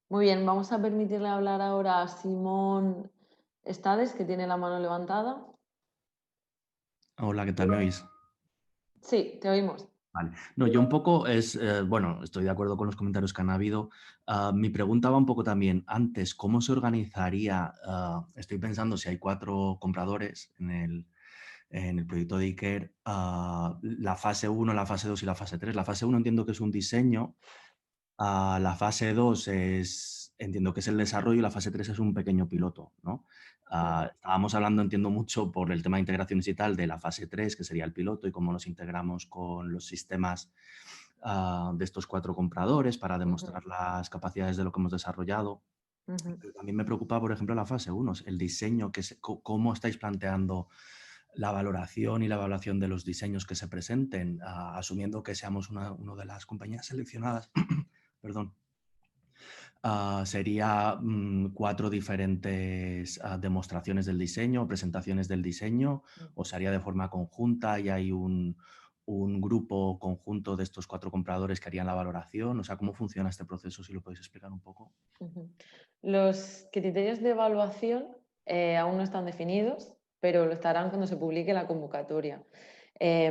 Speaker 1: Muy bien, vamos a permitirle hablar ahora a Simón Estades, que tiene la mano levantada.
Speaker 10: Hola, ¿qué tal? ¿Me oís?
Speaker 1: Sí, te oímos.
Speaker 10: Vale. No, yo un poco bueno, estoy de acuerdo con los comentarios que han habido. Mi pregunta va un poco también antes, ¿cómo se organizaría? Estoy pensando si hay 4 compradores en el proyecto de Iker, la fase 1, la fase 2 y la fase 3. La fase 1 entiendo que es un diseño, la fase 2 entiendo que es el desarrollo y la fase 3 es un pequeño piloto, ¿no? Estábamos hablando, entiendo mucho por el tema de integraciones y tal, de la fase 3, que sería el piloto, y cómo nos integramos con los sistemas de estos 4 compradores para demostrar las capacidades de lo que hemos desarrollado. Pero también me preocupa, por ejemplo, la fase 1, el diseño, cómo estáis planteando la valoración y la evaluación de los diseños que se presenten, asumiendo que seamos una de las compañías seleccionadas. Perdón. Sería 4 diferentes demostraciones del diseño, presentaciones del diseño, o se haría de forma conjunta y hay un grupo conjunto de estos 4 compradores que harían la valoración. O sea, ¿cómo funciona este proceso? Si lo podéis explicar un poco.
Speaker 1: Los criterios de evaluación aún no están definidos. pero lo estarán cuando se publique la convocatoria,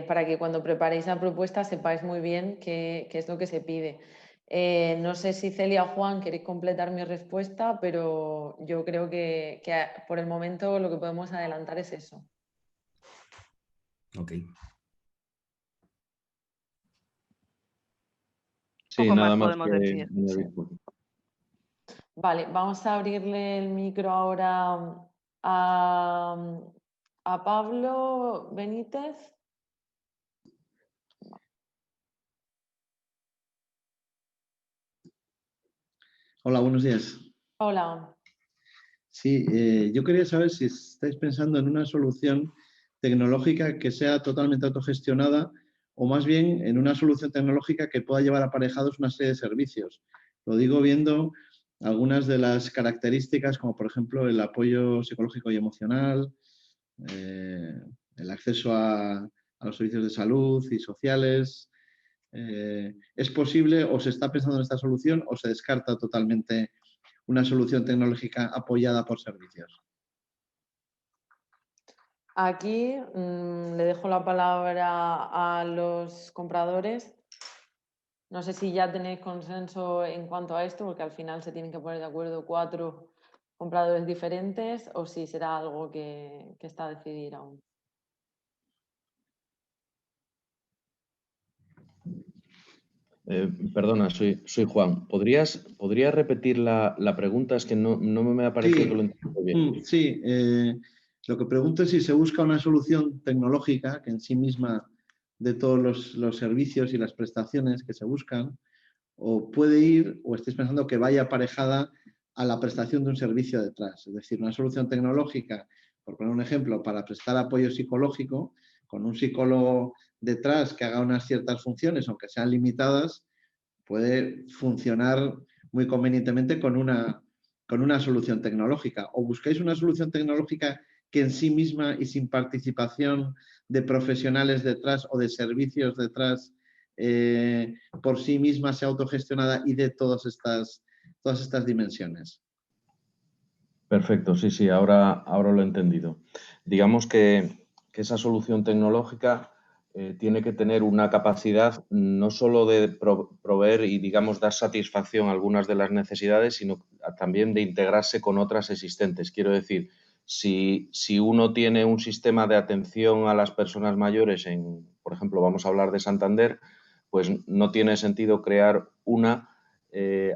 Speaker 1: para que cuando preparéis la propuesta sepáis muy bien qué es lo que se pide. No sé si Celia o Juan queréis completar mi respuesta, pero yo creo que por el momento lo que podemos adelantar es eso.
Speaker 10: Ok.
Speaker 2: Sí,
Speaker 3: Poco
Speaker 2: nada
Speaker 3: más
Speaker 2: más
Speaker 3: podemos
Speaker 2: que
Speaker 3: decir.
Speaker 2: añadir.
Speaker 1: Vale, vamos a abrirle el micro ahora a Pablo Benítez.
Speaker 11: Hola, buenos días.
Speaker 1: Hola.
Speaker 11: Sí, yo quería saber si estáis pensando en una solución tecnológica que sea totalmente autogestionada o más bien en una solución tecnológica que pueda llevar aparejados una serie de servicios. Lo digo viendo algunas de las características, como por ejemplo el apoyo psicológico y emocional, el acceso a los servicios de salud y sociales. ¿Es posible o se está pensando en esta solución o se descarta totalmente una solución tecnológica apoyada por servicios?
Speaker 1: Aquí le dejo la palabra a los compradores. No sé si ya tenéis consenso en cuanto a esto, porque al final se tienen que poner de acuerdo 4 compradores diferentes, o si será algo que está a decidir aún.
Speaker 2: Perdona, soy Juan. ¿Podrías repetir la pregunta? Es que no me ha parecido que lo entiendo bien.
Speaker 11: Sí, lo que pregunto es si se busca una solución tecnológica que en sí misma de todos los servicios y las prestaciones que se buscan, o puede ir, o estáis pensando que vaya aparejada a la prestación de un servicio detrás. Es decir, una solución tecnológica, por poner un ejemplo, para prestar apoyo psicológico, con un psicólogo detrás que haga unas ciertas funciones, aunque sean limitadas, puede funcionar muy convenientemente con una solución tecnológica. O buscáis una solución tecnológica que en sí misma y sin participación de profesionales detrás o de servicios detrás, por sí misma sea autogestionada y de todas estas dimensiones.
Speaker 2: Perfecto, sí, ahora lo he entendido. Digamos que esa solución tecnológica tiene que tener una capacidad no solo de proveer y, digamos, dar satisfacción a algunas de las necesidades, sino también de integrarse con otras existentes. Quiero decir, si uno tiene un sistema de atención a las personas mayores por ejemplo, vamos a hablar de Santander, pues no tiene sentido crear una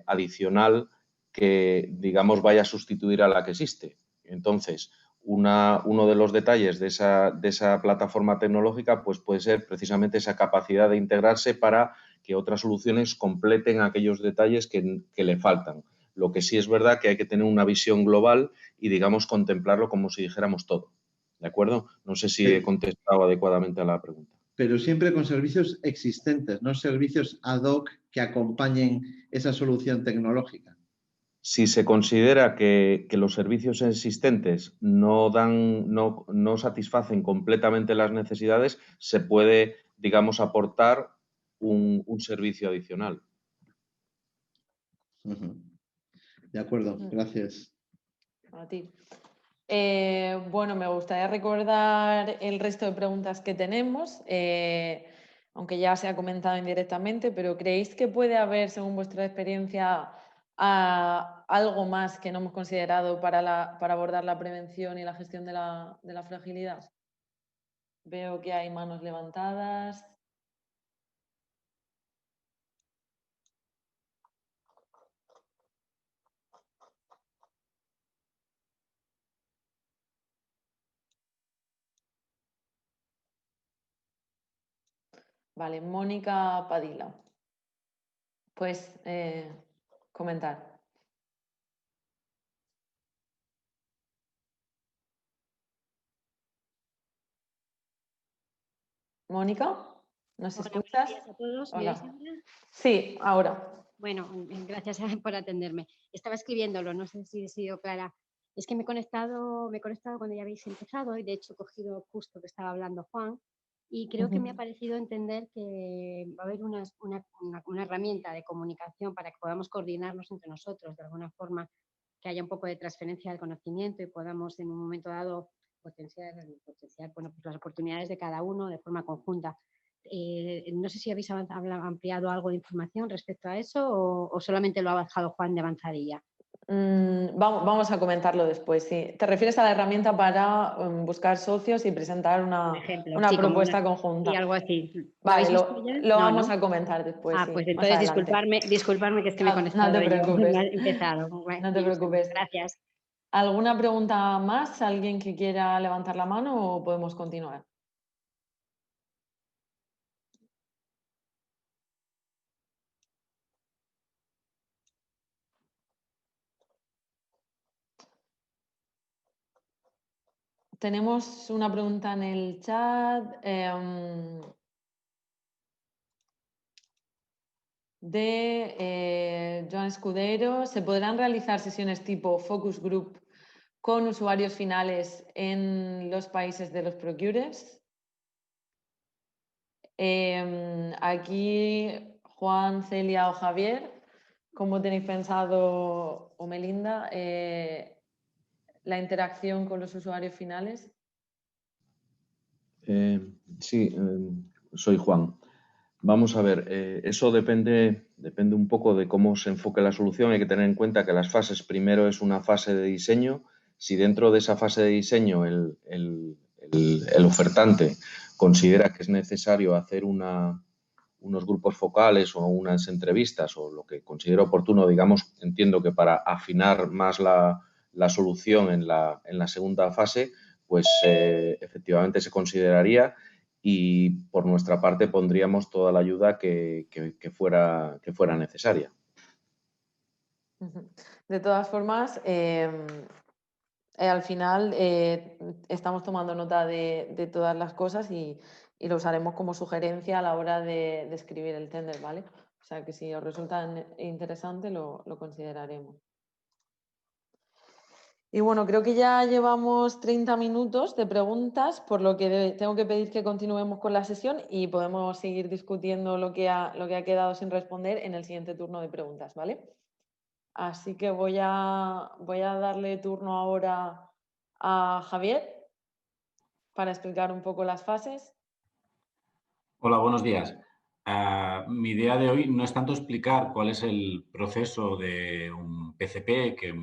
Speaker 2: adicional que, digamos, vaya a sustituir a la que existe. Entonces, uno de los detalles de esa plataforma tecnológica pues puede ser precisamente esa capacidad de integrarse para que otras soluciones completen aquellos detalles que le faltan. Lo que sí es verdad que hay que tener una visión global y, digamos, contemplarlo como si dijéramos todo. ¿De acuerdo? No sé si he contestado adecuadamente a la pregunta.
Speaker 11: Pero siempre con servicios existentes, no servicios ad hoc que acompañen esa solución tecnológica.
Speaker 2: Si se considera que los servicios existentes no satisfacen completamente las necesidades, se puede, digamos, aportar un servicio adicional.
Speaker 11: De acuerdo, gracias.
Speaker 1: A ti. Bueno, me gustaría recordar el resto de preguntas que tenemos, aunque ya se ha comentado indirectamente, pero ¿creéis que puede haber, según vuestra experiencia, algo más que no hemos considerado para abordar la prevención y la gestión de la fragilidad? Veo que hay manos levantadas. Vale, Mónica Padilla. Pues comentar. Mónica, ¿nos escuchas?
Speaker 12: Buenos días a todos. ¿Me
Speaker 1: Hola.
Speaker 12: oís ahora?
Speaker 1: Sí, ahora.
Speaker 12: Bueno, gracias por atenderme. Estaba escribiéndolo, no sé si he sido clara. Es que me he conectado cuando ya habéis empezado y de hecho he cogido justo que estaba hablando Juan y creo que me ha parecido entender que va a haber una herramienta de comunicación para que podamos coordinarnos entre nosotros de alguna forma, que haya un poco de transferencia del conocimiento y podamos en un momento dado potenciar bueno, pues las oportunidades de cada uno de forma conjunta. No sé si habéis ampliado algo de información respecto a eso o solamente lo ha bajado Juan de avanzadilla.
Speaker 1: Vamos a comentarlo después, sí. ¿Te refieres a la herramienta para buscar socios y presentar una
Speaker 12: sí,
Speaker 1: propuesta conjunta?
Speaker 12: Y algo así.
Speaker 1: Vale, lo vamos a comentar después.
Speaker 12: Ah,
Speaker 1: sí,
Speaker 12: pues entonces disculparme que es que me he conectado.
Speaker 1: No te preocupes.
Speaker 12: No he empezado.
Speaker 1: No te preocupes.
Speaker 12: Gracias.
Speaker 1: ¿Alguna pregunta más? ¿Alguien que quiera levantar la mano o podemos continuar? Tenemos una pregunta en el chat de Joan Escudero. ¿Se podrán realizar sesiones tipo focus group con usuarios finales en los países de los procurers? Aquí Juan, Celia o Javier, ¿cómo tenéis pensado, o Melinda, la interacción con los usuarios finales?
Speaker 2: Sí, soy Juan. Vamos a ver, eso depende un poco de cómo se enfoque la solución. Hay que tener en cuenta que las fases, primero es una fase de diseño. Si dentro de esa fase de diseño el ofertante considera que es necesario hacer unos grupos focales o unas entrevistas o lo que considere oportuno, digamos, entiendo que para afinar más la solución en la segunda fase, pues efectivamente se consideraría y por nuestra parte pondríamos toda la ayuda que fuera necesaria.
Speaker 1: De todas formas, al final estamos tomando nota de todas las cosas y lo usaremos como sugerencia a la hora de escribir el tender, ¿vale? O sea que si os resulta interesante lo consideraremos. Y bueno, creo que ya llevamos 30 minutos de preguntas, por lo que tengo que pedir que continuemos con la sesión y podemos seguir discutiendo lo que ha quedado sin responder en el siguiente turno de preguntas, ¿vale? Así que voy a darle turno ahora a Javier para explicar un poco las fases.
Speaker 4: Hola, buenos días. Mi idea de hoy no es tanto explicar cuál es el proceso de un PCP, que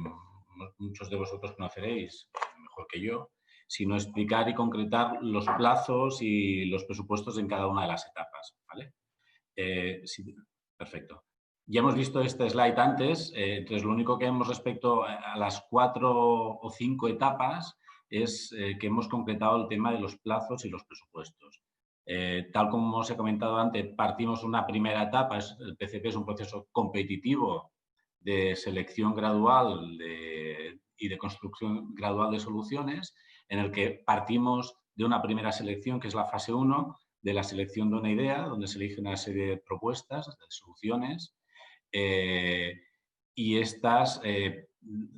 Speaker 4: muchos de vosotros conoceréis mejor que yo, sino explicar y concretar los plazos y los presupuestos en cada una de las etapas, ¿vale? Sí, perfecto. Ya hemos visto este slide antes, entonces lo único que hemos respecto a las 4 o 5 etapas es que hemos concretado el tema de los plazos y los presupuestos. Tal como os he comentado antes, partimos una primera etapa, el PCP es un proceso competitivo de selección gradual y de construcción gradual de soluciones, en el que partimos de una primera selección, que es la fase 1, de la selección de una idea, donde se elige una serie de propuestas, de soluciones, y estas,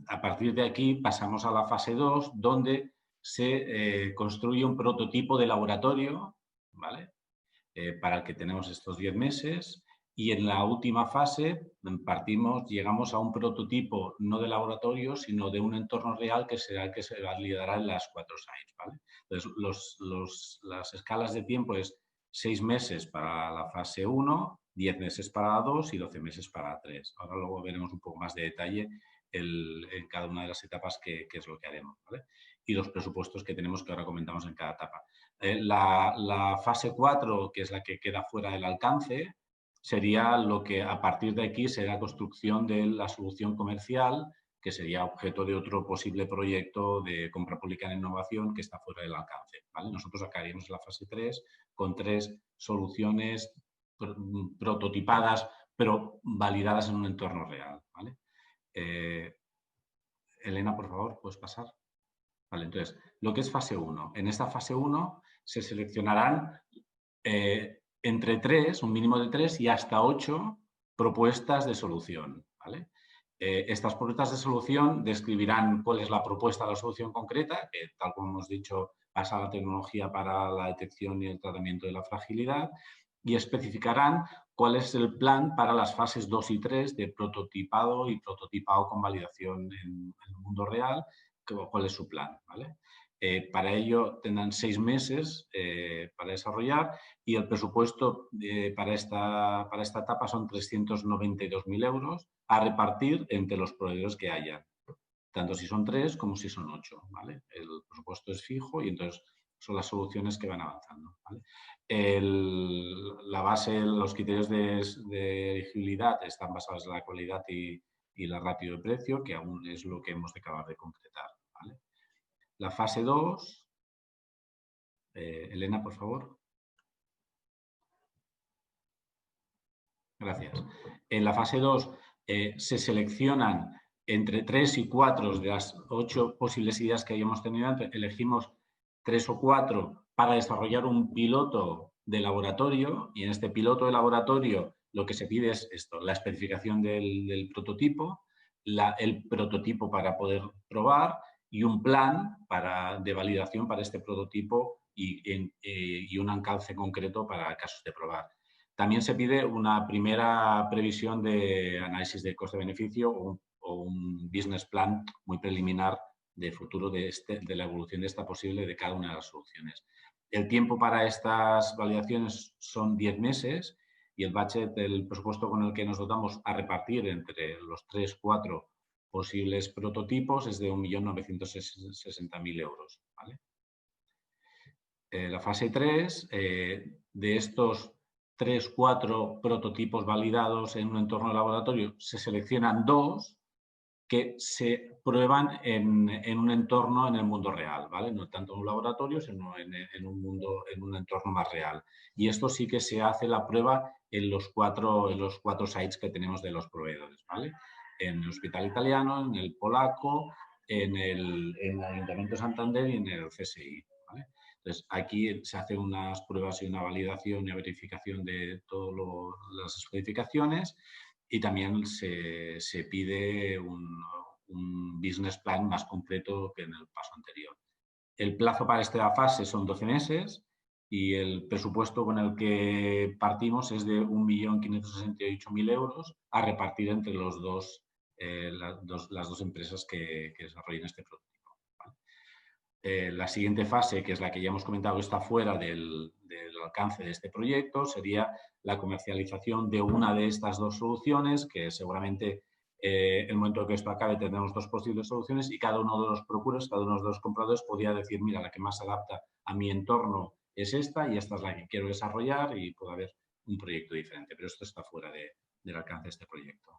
Speaker 4: a partir de aquí, pasamos a la fase 2, donde se construye un prototipo de laboratorio, ¿vale? Para el que tenemos estos 10 meses, y en la última fase llegamos a un prototipo no de laboratorio, sino de un entorno real que será el que se validará en las 4 sites, ¿vale? Entonces, las escalas de tiempo es 6 meses para la fase 1, 10 meses para la 2 y 12 meses para la 3. Ahora luego veremos un poco más de detalle en cada una de las etapas qué es lo que haremos, ¿vale? Y los presupuestos que tenemos que ahora comentamos en cada etapa. La fase 4, que es la que queda fuera del alcance, sería lo que a partir de aquí será construcción de la solución comercial, que sería objeto de otro posible proyecto de compra pública en innovación que está fuera del alcance, ¿vale? Nosotros acabaríamos en la fase 3 con 3 soluciones prototipadas, pero validadas en un entorno real, ¿vale? Elena, por favor, ¿puedes pasar? Vale, entonces, lo que es fase 1. En esta fase 1 se seleccionarán entre 3, un mínimo de 3 y hasta 8 propuestas de solución, ¿vale? Estas propuestas de solución describirán cuál es la propuesta de la solución concreta, que tal como hemos dicho, pasa a la tecnología para la detección y el tratamiento de la fragilidad, y especificarán cuál es el plan para las fases 2 y 3 de prototipado y prototipado con validación en el mundo real, cuál es su plan, ¿vale? Para ello tendrán 6 meses para desarrollar y el presupuesto para esta etapa son 392.000 euros a repartir entre los proveedores que hayan, tanto si son 3 como si son 8. ¿Vale? El presupuesto es fijo y entonces son las soluciones que van avanzando. ¿Vale? La base, los criterios de elegibilidad están basados en la cualidad y la ratio de precio, que aún es lo que hemos de acabar de concretar. ¿Vale? La fase 2, Elena, por favor. Gracias. En la fase 2 se seleccionan entre 3 y 4 de las 8 posibles ideas que hayamos tenido antes. Elegimos 3 o 4 para desarrollar un piloto de laboratorio y en este piloto de laboratorio lo que se pide es esto, la especificación del prototipo, el prototipo para poder probar y un plan de validación para este prototipo y un alcance concreto para casos de probar. También se pide una primera previsión de análisis de coste-beneficio o un business plan muy preliminar de futuro de la evolución de esta posible de cada una de las soluciones. El tiempo para estas validaciones son 10 meses y el budget del presupuesto con el que nos dotamos a repartir entre los 3-4 posibles prototipos es de 1.960.000 euros. ¿Vale? La fase 3, de estos 3-4 prototipos validados en un entorno de laboratorio, se seleccionan 2 que se prueban en un entorno en el mundo real, ¿vale? No tanto en un laboratorio, sino en un entorno más real. Y esto sí que se hace la prueba en los cuatro sites que tenemos de los proveedores, ¿vale? En el Hospital Italiano, en el Polaco, en el Ayuntamiento de Santander y en el CSI, ¿vale? Entonces, aquí se hacen unas pruebas y una validación y verificación de todas las especificaciones y también se pide un business plan más completo que en el paso anterior. El plazo para esta fase son 12 meses y el presupuesto con el que partimos es de 1.568.000 euros a repartir entre las dos empresas que desarrollen este proyecto. La siguiente fase, que es la que ya hemos comentado, está fuera del alcance de este proyecto, sería la comercialización de una de estas 2 soluciones, que seguramente en el momento que esto acabe tendremos 2 posibles soluciones y cada uno de los procuradores, cada uno de los compradores podría decir, mira, la que más se adapta a mi entorno es esta y esta es la que quiero desarrollar y puede haber un proyecto diferente, pero esto está fuera del alcance de este proyecto.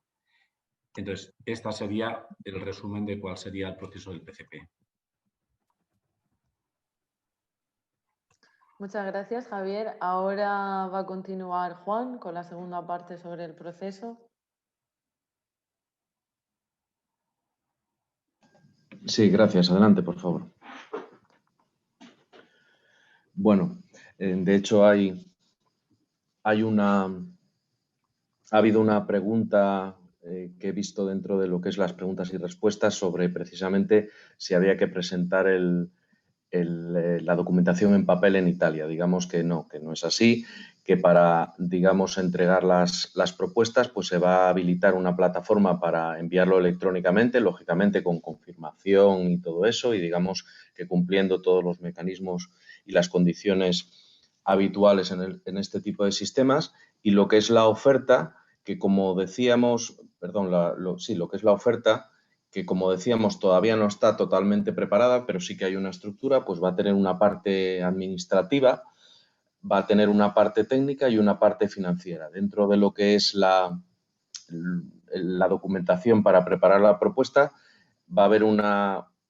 Speaker 4: Entonces, esta sería el resumen de cuál sería el proceso del PCP.
Speaker 1: Muchas gracias, Javier. Ahora va a continuar Juan con la segunda parte sobre el proceso.
Speaker 2: Sí, gracias. Adelante, por favor. Bueno, de hecho ha habido una pregunta que he visto dentro de lo que es las preguntas y respuestas sobre precisamente si había que presentar la documentación en papel en Italia. Digamos que no es así, que para, digamos, entregar las propuestas, pues se va a habilitar una plataforma para enviarlo electrónicamente, lógicamente con confirmación y todo eso, y digamos que cumpliendo todos los mecanismos y las condiciones habituales en este tipo de sistemas. Y lo que es la oferta, que como decíamos, perdón, lo que es la oferta, que como decíamos todavía no está totalmente preparada, pero sí que hay una estructura, pues va a tener una parte administrativa, va a tener una parte técnica y una parte financiera. Dentro de lo que es la documentación para preparar la propuesta, va a haber un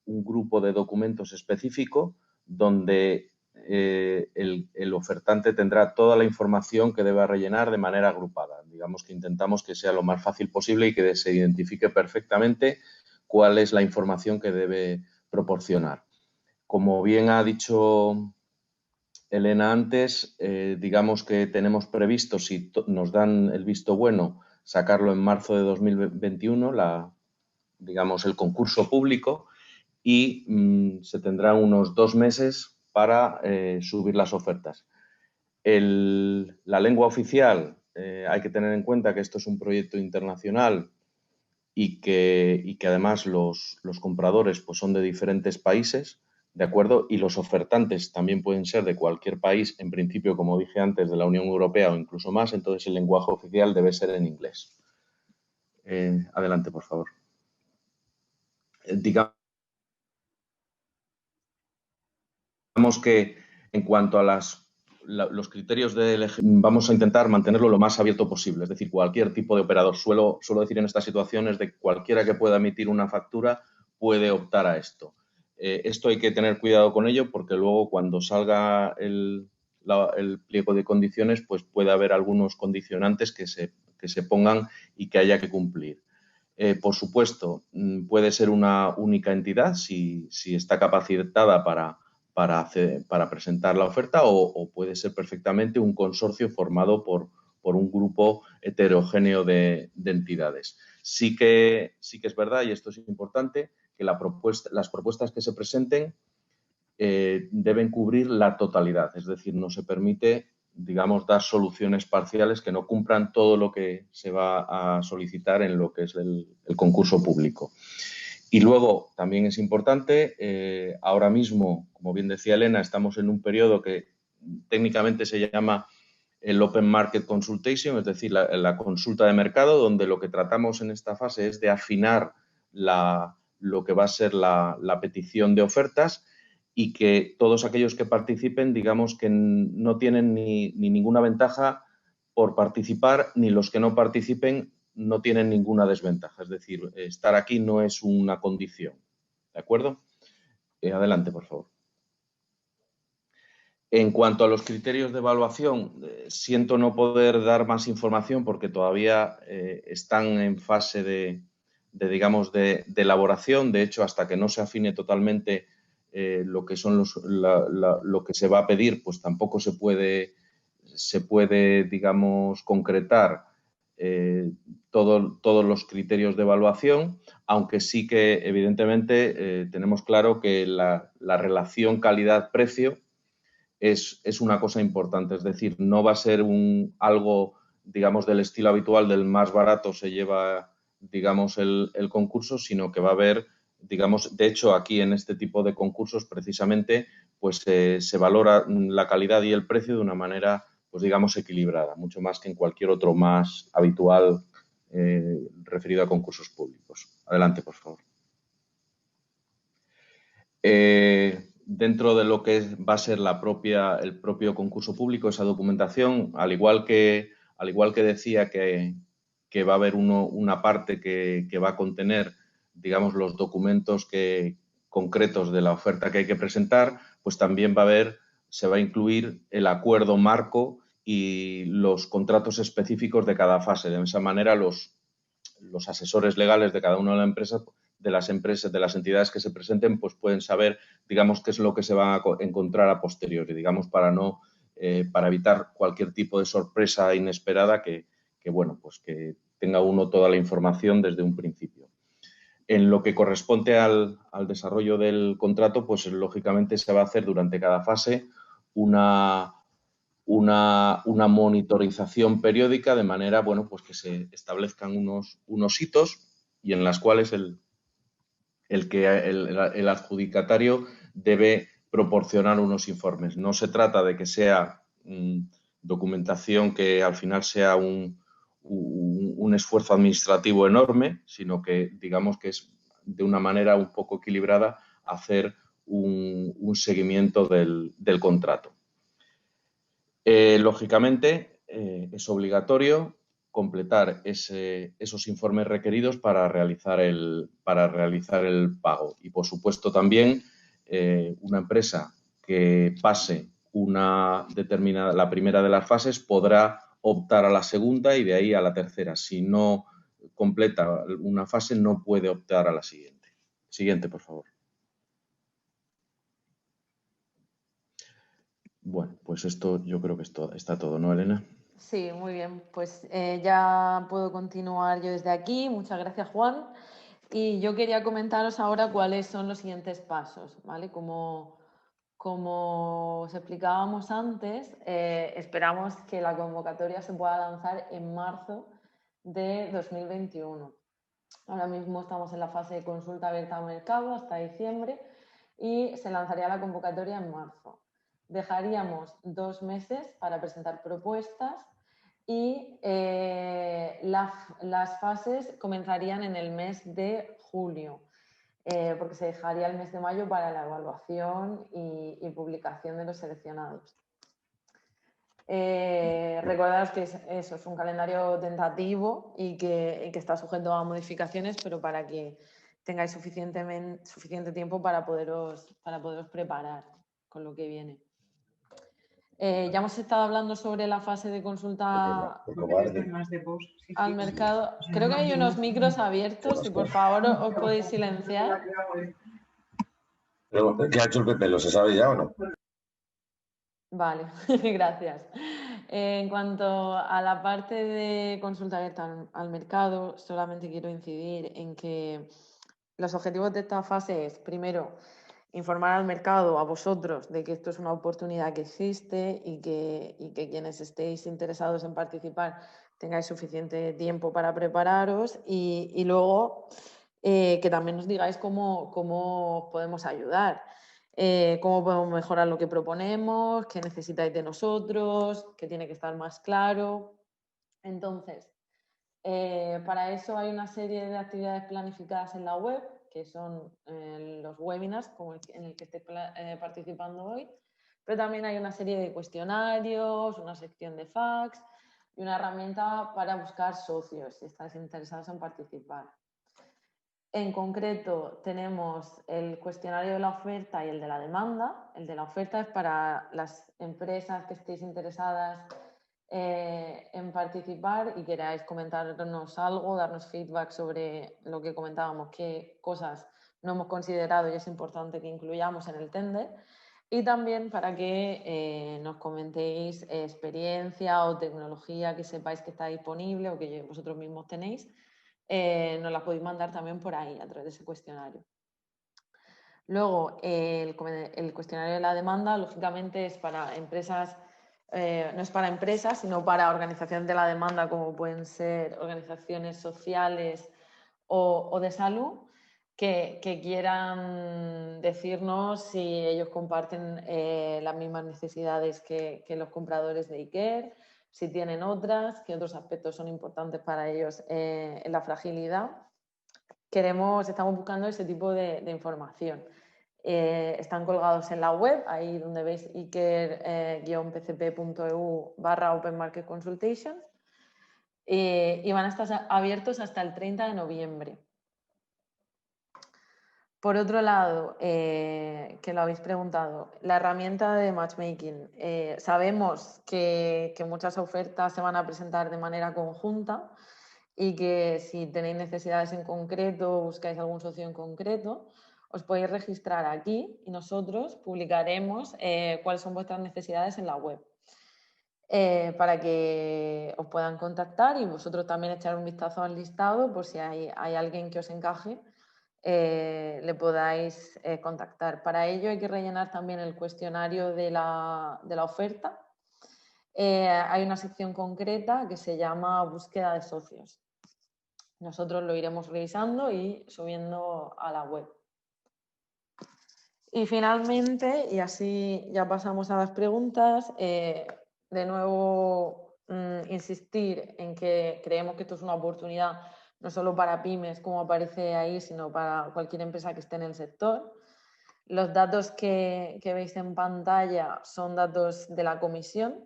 Speaker 2: grupo de documentos específico donde el ofertante tendrá toda la información que deba rellenar de manera agrupada. Digamos que intentamos que sea lo más fácil posible y que se identifique perfectamente cuál es la información que debe proporcionar. Como bien ha dicho Elena antes, digamos que tenemos previsto, si nos dan el visto bueno, sacarlo en marzo de 2021, digamos el concurso público, y se tendrán unos 2 meses para subir las ofertas. La lengua oficial, hay que tener en cuenta que esto es un proyecto internacional y que además los compradores pues son de diferentes países, ¿de acuerdo? Y los ofertantes también pueden ser de cualquier país, en principio, como dije antes, de la Unión Europea o incluso más, entonces el lenguaje oficial debe ser en inglés. Adelante, por favor. Digamos que en cuanto a los criterios vamos a intentar mantenerlo lo más abierto posible, es decir, cualquier tipo de operador. Suelo decir en estas situaciones de cualquiera que pueda emitir una factura puede optar a esto. Esto hay que tener cuidado con ello porque luego cuando salga el pliego de condiciones, pues puede haber algunos condicionantes que se pongan y que haya que cumplir. Por supuesto, puede ser una única entidad si está capacitada para presentar la oferta o puede ser perfectamente un consorcio formado por un grupo heterogéneo de entidades. Sí que es verdad, y esto es importante, que las propuestas que se presenten deben cubrir la totalidad, es decir, no se permite, digamos, dar soluciones parciales que no cumplan todo lo que se va a solicitar en lo que es el concurso público. Y luego, también es importante, ahora mismo, como bien decía Elena, estamos en un periodo que técnicamente se llama el Open Market Consultation, es decir, la consulta de mercado, donde lo que tratamos en esta fase es de afinar lo que va a ser la petición de ofertas y que todos aquellos que participen, digamos que no tienen ni ninguna ventaja por participar, ni los que no participen no tienen ninguna desventaja. Es decir, estar aquí no es una condición. ¿De acuerdo? Adelante, por favor. En cuanto a los criterios de evaluación, siento no poder dar más información porque todavía están en fase de elaboración. De hecho, hasta que no se afine totalmente lo que son lo que se va a pedir, pues tampoco se puede digamos, concretar todos los criterios de evaluación, aunque sí que, evidentemente, tenemos claro que la relación calidad-precio es una cosa importante. Es decir, no va a ser algo, digamos, del estilo habitual del más barato se lleva, digamos, el concurso, sino que va a haber, digamos, de hecho, aquí en este tipo de concursos, precisamente, pues se valora la calidad y el precio de una manera, pues digamos, equilibrada, mucho más que en cualquier otro más habitual referido a concursos públicos. Adelante, por favor. Dentro de lo que va a ser el propio concurso público, esa documentación, al igual que decía que va a haber una parte que va a contener, digamos, los documentos concretos de la oferta que hay que presentar, pues también se va a incluir el acuerdo marco y los contratos específicos de cada fase. De esa manera, los asesores legales de cada una de las empresas, de las entidades que se presenten, pues pueden saber, digamos, qué es lo que se va a encontrar a posteriori, digamos, para evitar cualquier tipo de sorpresa inesperada que bueno, pues que tenga uno toda la información desde un principio. En lo que corresponde al desarrollo del contrato, pues lógicamente se va a hacer durante cada fase una monitorización periódica de manera, bueno, pues que se establezcan unos hitos y en las cuales el adjudicatario debe proporcionar unos informes. No se trata de que sea documentación que al final sea un esfuerzo administrativo enorme, sino que digamos que es de una manera un poco equilibrada hacer un seguimiento del contrato. Lógicamente, es obligatorio completar esos informes requeridos para realizar el pago. Y, por supuesto, también una empresa que pase la primera de las fases podrá optar a la segunda y de ahí a la tercera. Si no completa una fase, no puede optar a la siguiente. Siguiente, por favor. Bueno, pues esto yo creo que está todo, ¿no, Elena?
Speaker 1: Sí, muy bien. Pues ya puedo continuar yo desde aquí. Muchas gracias, Juan. Y yo quería comentaros ahora cuáles son los siguientes pasos, ¿vale? Como os explicábamos antes, esperamos que la convocatoria se pueda lanzar en marzo de 2021. Ahora mismo estamos en la fase de consulta abierta al mercado hasta diciembre y se lanzaría la convocatoria en marzo. Dejaríamos 2 meses para presentar propuestas y las fases comenzarían en el mes de julio, porque se dejaría el mes de mayo para la evaluación y publicación de los seleccionados. Recordaros que eso es un calendario tentativo y que está sujeto a modificaciones, pero para que tengáis suficiente tiempo para poderos preparar con lo que viene. Ya hemos estado hablando sobre la fase de consulta al mercado. Creo que hay unos micros abiertos, si por favor os podéis silenciar.
Speaker 13: ¿Qué ha hecho el PP? ¿Lo se sabe ya o no?
Speaker 1: Vale, gracias. En cuanto a la parte de consulta abierta al mercado, solamente quiero incidir en que los objetivos de esta fase es, primero, informar al mercado, a vosotros, de que esto es una oportunidad que existe y que quienes estéis interesados en participar tengáis suficiente tiempo para prepararos y luego que también nos digáis cómo podemos ayudar. Cómo podemos mejorar lo que proponemos, qué necesitáis de nosotros, qué tiene que estar más claro. Entonces, para eso hay una serie de actividades planificadas en la web, que son los webinars, como en el que estoy participando hoy, pero también hay una serie de cuestionarios, una sección de fax y una herramienta para buscar socios si estáis interesados en participar. En concreto, tenemos el cuestionario de la oferta y el de la demanda. El de la oferta es para las empresas que estéis interesadas en participar y queráis comentarnos algo, darnos feedback sobre lo que comentábamos, qué cosas no hemos considerado y es importante que incluyamos en el tender. Y también para que nos comentéis experiencia o tecnología que sepáis que está disponible o que vosotros mismos tenéis. Nos las podéis mandar también por ahí, a través de ese cuestionario. Luego, el cuestionario de la demanda, lógicamente, es para empresas, no es para empresas, sino para organizaciones de la demanda, como pueden ser organizaciones sociales o de salud, que quieran decirnos si ellos comparten las mismas necesidades que los compradores de IKEA, si tienen otras, qué otros aspectos son importantes para ellos en la fragilidad. Estamos buscando ese tipo de información. Están colgados en la web, ahí donde veis iker-pcp.eu/Open Market Consultations, y van a estar abiertos hasta el 30 de noviembre. Por otro lado, que lo habéis preguntado, la herramienta de matchmaking. Sabemos que muchas ofertas se van a presentar de manera conjunta y que si tenéis necesidades en concreto o buscáis algún socio en concreto, os podéis registrar aquí y nosotros publicaremos cuáles son vuestras necesidades en la web para que os puedan contactar y vosotros también echar un vistazo al listado por si hay alguien que os encaje. Le podáis contactar. Para ello hay que rellenar también el cuestionario de la oferta. Hay una sección concreta que se llama búsqueda de socios. Nosotros lo iremos revisando y subiendo a la web. Y finalmente, y así ya pasamos a las preguntas, de nuevo insistir en que creemos que esto es una oportunidad no solo para pymes, como aparece ahí, sino para cualquier empresa que esté en el sector. Los datos que veis en pantalla son datos de la comisión.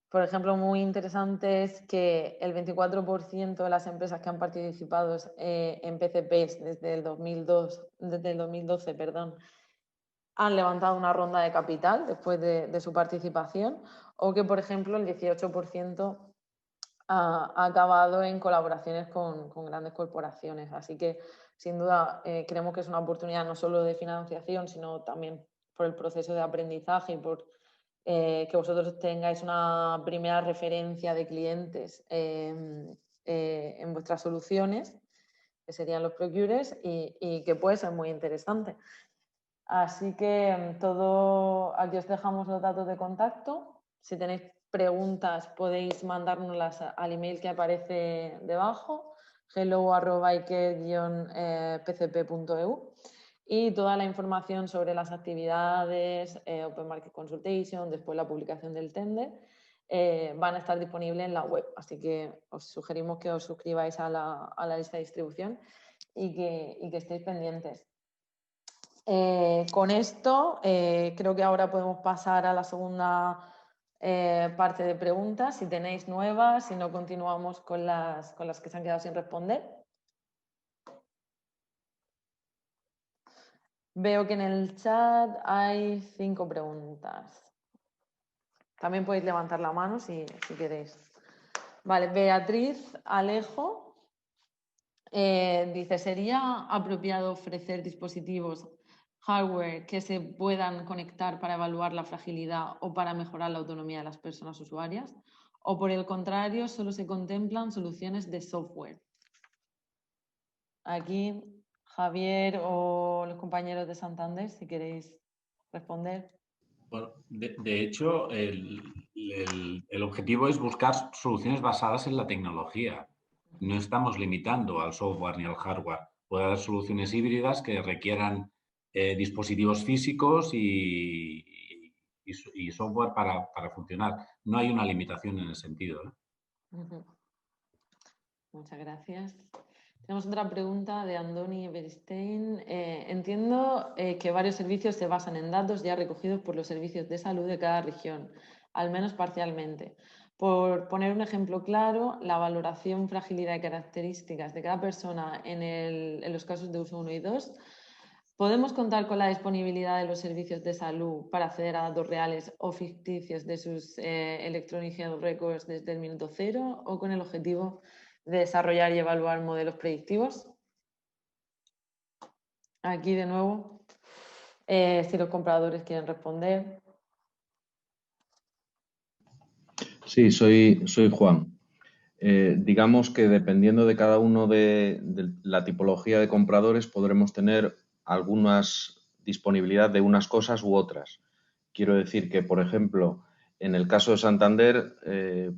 Speaker 1: Por ejemplo, muy interesante es que el 24% de las empresas que han participado en PCPs desde el 2012, han levantado una ronda de capital después de su participación, o que, por ejemplo, el 18% ha acabado en colaboraciones con grandes corporaciones. Así que, sin duda, creemos que es una oportunidad no solo de financiación, sino también por el proceso de aprendizaje y por que vosotros tengáis una primera referencia de clientes en vuestras soluciones, que serían los procures, y que puede ser muy interesante. Así que aquí os dejamos los datos de contacto. Si tenéis preguntas podéis mandárnoslas al email que aparece debajo, hello@iker-pcp.eu, y toda la información sobre las actividades, Open Market Consultation, después la publicación del tender, van a estar disponibles en la web. Así que os sugerimos que os suscribáis a la lista de distribución y que estéis pendientes. Con esto creo que ahora podemos pasar a la segunda parte de preguntas. Si tenéis nuevas, si no, continuamos con las que se han quedado sin responder. Veo que en el chat hay 5 preguntas. También podéis levantar la mano si queréis. Vale, Beatriz Alejo dice, ¿sería apropiado ofrecer dispositivos hardware que se puedan conectar para evaluar la fragilidad o para mejorar la autonomía de las personas usuarias? ¿O por el contrario, solo se contemplan soluciones de software? Aquí, Javier o los compañeros de Santander, si queréis responder.
Speaker 4: Bueno, de hecho, el objetivo es buscar soluciones basadas en la tecnología. No estamos limitando al software ni al hardware. Puede haber soluciones híbridas que requieran dispositivos físicos y software para funcionar. No hay una limitación en ese sentido, ¿eh?
Speaker 1: Muchas gracias. Tenemos otra pregunta de Andoni Everstein. Entiendo que varios servicios se basan en datos ya recogidos por los servicios de salud de cada región, al menos parcialmente. Por poner un ejemplo claro, la valoración, fragilidad y características de cada persona en los casos de uso 1 y 2, ¿podemos contar con la disponibilidad de los servicios de salud para acceder a datos reales o ficticios de sus Electronic Health Records desde el minuto cero o con el objetivo de desarrollar y evaluar modelos predictivos? Aquí de nuevo, si los compradores quieren responder.
Speaker 2: Sí, soy Juan. Digamos que dependiendo de cada uno de la tipología de compradores podremos tener algunas disponibilidad de unas cosas u otras. Quiero decir que, por ejemplo, en el caso de Santander,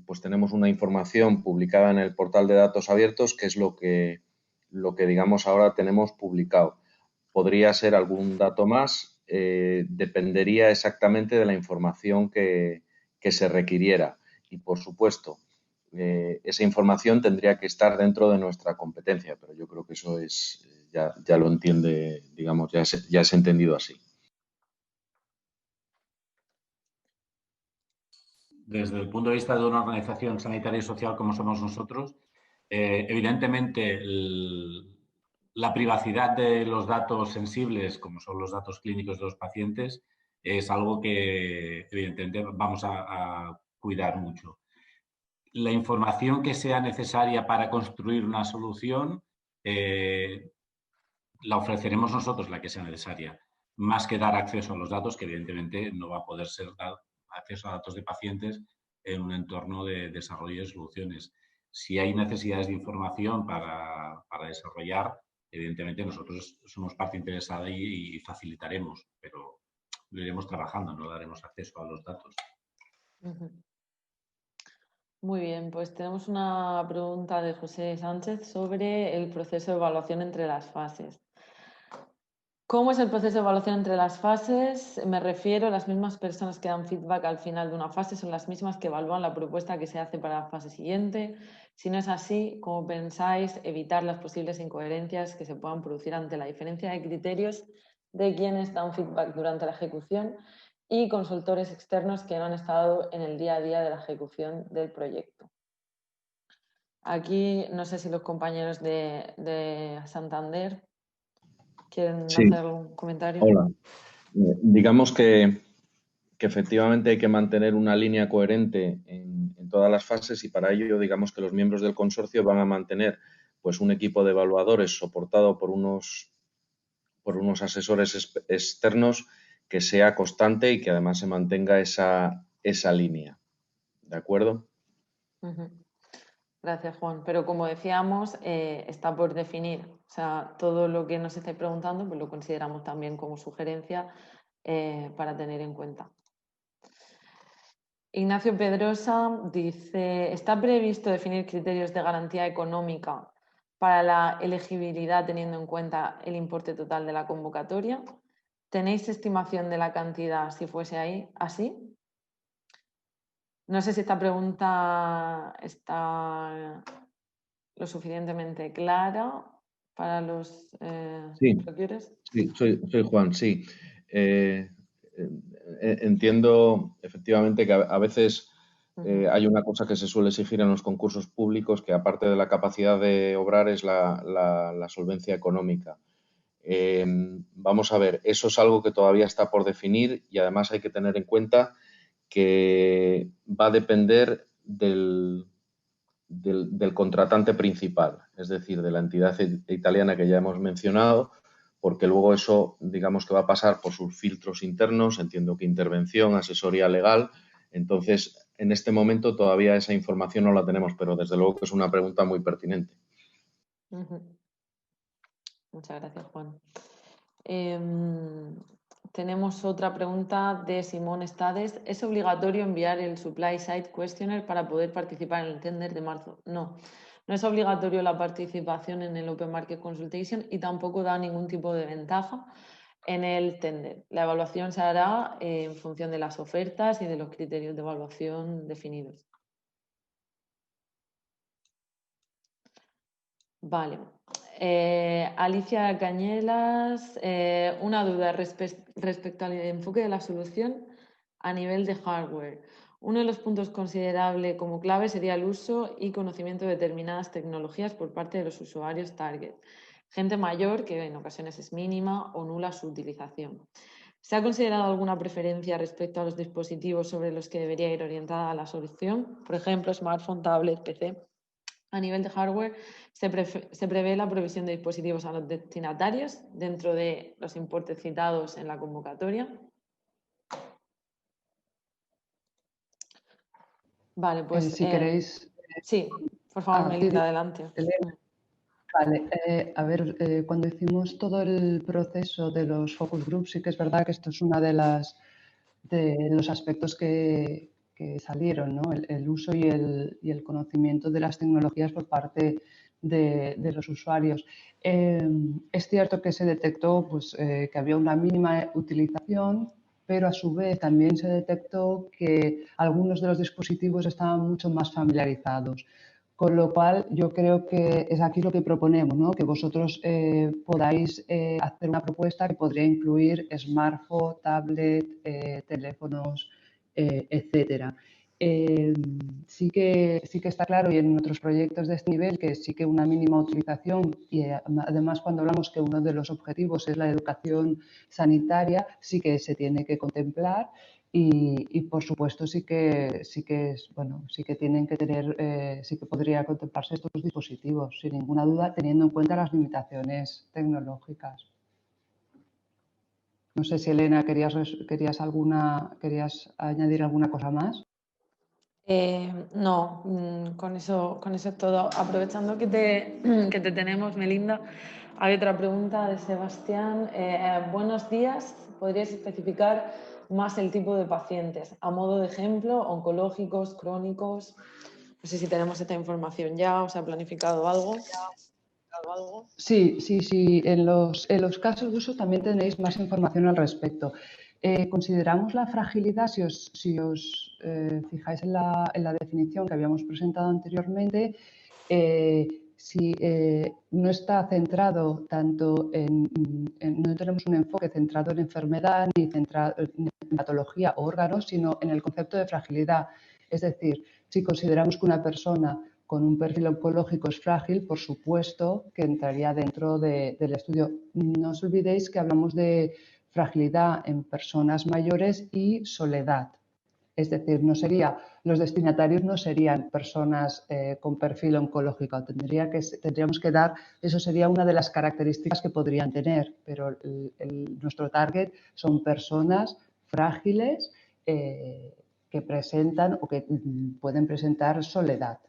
Speaker 2: pues tenemos una información publicada en el portal de datos abiertos, que es lo que digamos ahora tenemos publicado. Podría ser algún dato más, dependería exactamente de la información que se requiriera. Y, por supuesto, esa información tendría que estar dentro de nuestra competencia, pero yo creo que eso es ya lo entiende, digamos, ya es entendido así.
Speaker 4: Desde el punto de vista de una organización sanitaria y social como somos nosotros, evidentemente la privacidad de los datos sensibles, como son los datos clínicos de los pacientes, es algo que evidentemente vamos a cuidar mucho. La información que sea necesaria para construir una solución la ofreceremos nosotros, la que sea necesaria, más que dar acceso a los datos, que evidentemente no va a poder ser acceso a datos de pacientes en un entorno de desarrollo de soluciones. Si hay necesidades de información para desarrollar, evidentemente nosotros somos parte interesada y facilitaremos, pero lo iremos trabajando, no daremos acceso a los datos.
Speaker 1: Muy bien, pues tenemos una pregunta de José Sánchez sobre el proceso de evaluación entre las fases. ¿Cómo es el proceso de evaluación entre las fases? Me refiero a las mismas personas que dan feedback al final de una fase, son las mismas que evalúan la propuesta que se hace para la fase siguiente. Si no es así, ¿cómo pensáis evitar las posibles incoherencias que se puedan producir ante la diferencia de criterios de quienes dan feedback durante la ejecución y consultores externos que no han estado en el día a día de la ejecución del proyecto? Aquí no sé si los compañeros de Santander ¿quieren hacer algún comentario?
Speaker 2: Hola. Digamos que efectivamente hay que mantener una línea coherente en todas las fases y para ello digamos que los miembros del consorcio van a mantener pues un equipo de evaluadores soportado por unos asesores externos que sea constante y que además se mantenga esa línea. ¿De acuerdo?
Speaker 1: Gracias, Juan. Pero como decíamos, está por definir. O sea, todo lo que nos estáis preguntando pues lo consideramos también como sugerencia para tener en cuenta. Ignacio Pedrosa dice, ¿está previsto definir criterios de garantía económica para la elegibilidad teniendo en cuenta el importe total de la convocatoria. ¿Tenéis estimación de la cantidad si fuese así? No sé si esta pregunta está lo suficientemente clara para los
Speaker 2: Sí,
Speaker 1: procures.
Speaker 2: sí, soy Juan, sí. Entiendo efectivamente que a veces hay una cosa que se suele exigir en los concursos públicos, que aparte de la capacidad de obrar es la solvencia económica. Vamos a ver, eso es algo que todavía está por definir y además hay que tener en cuenta que va a depender del contratante principal, es decir, de la entidad italiana que ya hemos mencionado, porque luego eso, digamos que va a pasar por sus filtros internos, entiendo que intervención, asesoría legal. Entonces, en este momento todavía esa información no la tenemos, pero desde luego que es una pregunta muy pertinente.
Speaker 1: Muchas gracias, Juan. Tenemos otra pregunta de Simón Estades. ¿Es obligatorio enviar el Supply Side Questionnaire para poder participar en el tender de marzo? No, no es obligatorio la participación en el Open Market Consultation y tampoco da ningún tipo de ventaja en el tender. La evaluación se hará en función de las ofertas y de los criterios de evaluación definidos. Vale. Alicia Cañelas, una duda respecto al enfoque de la solución a nivel de hardware. Uno de los puntos considerables como clave sería el uso y conocimiento de determinadas tecnologías por parte de los usuarios target. Gente mayor que en ocasiones es mínima o nula su utilización. ¿Se ha considerado alguna preferencia respecto a los dispositivos sobre los que debería ir orientada la solución? Por ejemplo, smartphone, tablet, PC. A nivel de hardware, se prevé la provisión de dispositivos a los destinatarios dentro de los importes citados en la convocatoria. Vale, pues...
Speaker 5: si queréis...
Speaker 1: Sí, por favor, Melinda, adelante.
Speaker 5: Vale, a ver, cuando hicimos todo el proceso de los focus groups, sí que es verdad que esto es una de los aspectos que salieron, ¿no? El uso y el conocimiento de las tecnologías por parte de los usuarios. Es cierto que se detectó pues, que había una mínima utilización, pero a su vez también se detectó que algunos de los dispositivos estaban mucho más familiarizados. Con lo cual, yo creo que es aquí lo que proponemos, ¿no? Que vosotros podáis hacer una propuesta que podría incluir smartphone, tablet, teléfonos, etcétera. Sí que está claro, y en otros proyectos de este nivel, que sí que una mínima utilización, y además cuando hablamos que uno de los objetivos es la educación sanitaria, sí que se tiene que contemplar. Y por supuesto sí que tienen que tener, sí que podría contemplarse estos dispositivos, sin ninguna duda, teniendo en cuenta las limitaciones tecnológicas. No sé si, Elena, querías añadir alguna cosa más.
Speaker 1: No, con eso es todo. Aprovechando que te tenemos, Melinda, hay otra pregunta de Sebastián. Buenos días, ¿podrías especificar más el tipo de pacientes? A modo de ejemplo, oncológicos, crónicos. No sé si tenemos esta información ya o se ha planificado algo.
Speaker 5: Sí. En los casos de uso también tenéis más información al respecto. Consideramos la fragilidad, si os fijáis en la definición que habíamos presentado anteriormente, si no está centrado tanto no tenemos un enfoque centrado en enfermedad ni centrado en patología o órganos, sino en el concepto de fragilidad. Es decir, si consideramos que una persona con un perfil oncológico es frágil, por supuesto que entraría dentro del estudio. No os olvidéis que hablamos de fragilidad en personas mayores y soledad. Es decir, los destinatarios no serían personas con perfil oncológico. Tendríamos que dar, eso sería una de las características que podrían tener, pero nuestro target son personas frágiles que presentan o que pueden presentar soledad.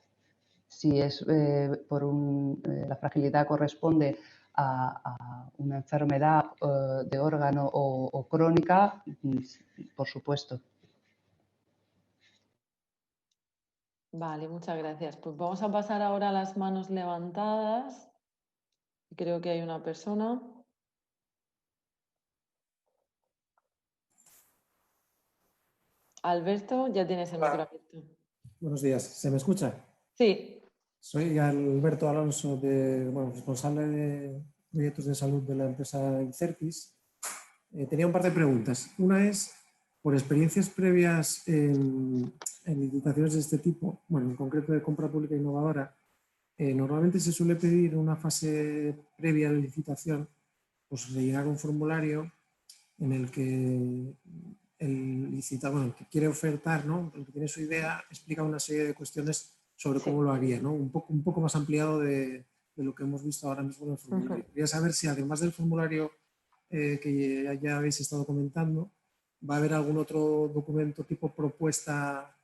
Speaker 5: Si es la fragilidad corresponde a una enfermedad de órgano o crónica, por supuesto.
Speaker 1: Vale, muchas gracias. Pues vamos a pasar ahora a las manos levantadas. Creo que hay una persona. Alberto, ya tienes el micro abierto.
Speaker 14: Buenos días, ¿se me escucha?
Speaker 1: Sí.
Speaker 14: Soy Alberto Alonso, responsable de proyectos de salud de la empresa Incertis. Tenía un par de preguntas. Una es, por experiencias previas en licitaciones de este tipo, bueno, en concreto de compra pública innovadora, normalmente se suele pedir una fase previa de licitación, pues rellenar un formulario en el que el licitador, el que quiere ofertar, ¿no? El que tiene su idea, explica una serie de cuestiones sobre cómo lo haría, ¿no? Un poco más ampliado de lo que hemos visto ahora mismo en el formulario. Quería saber si además del formulario que ya habéis estado comentando, va a haber algún otro documento tipo propuesta,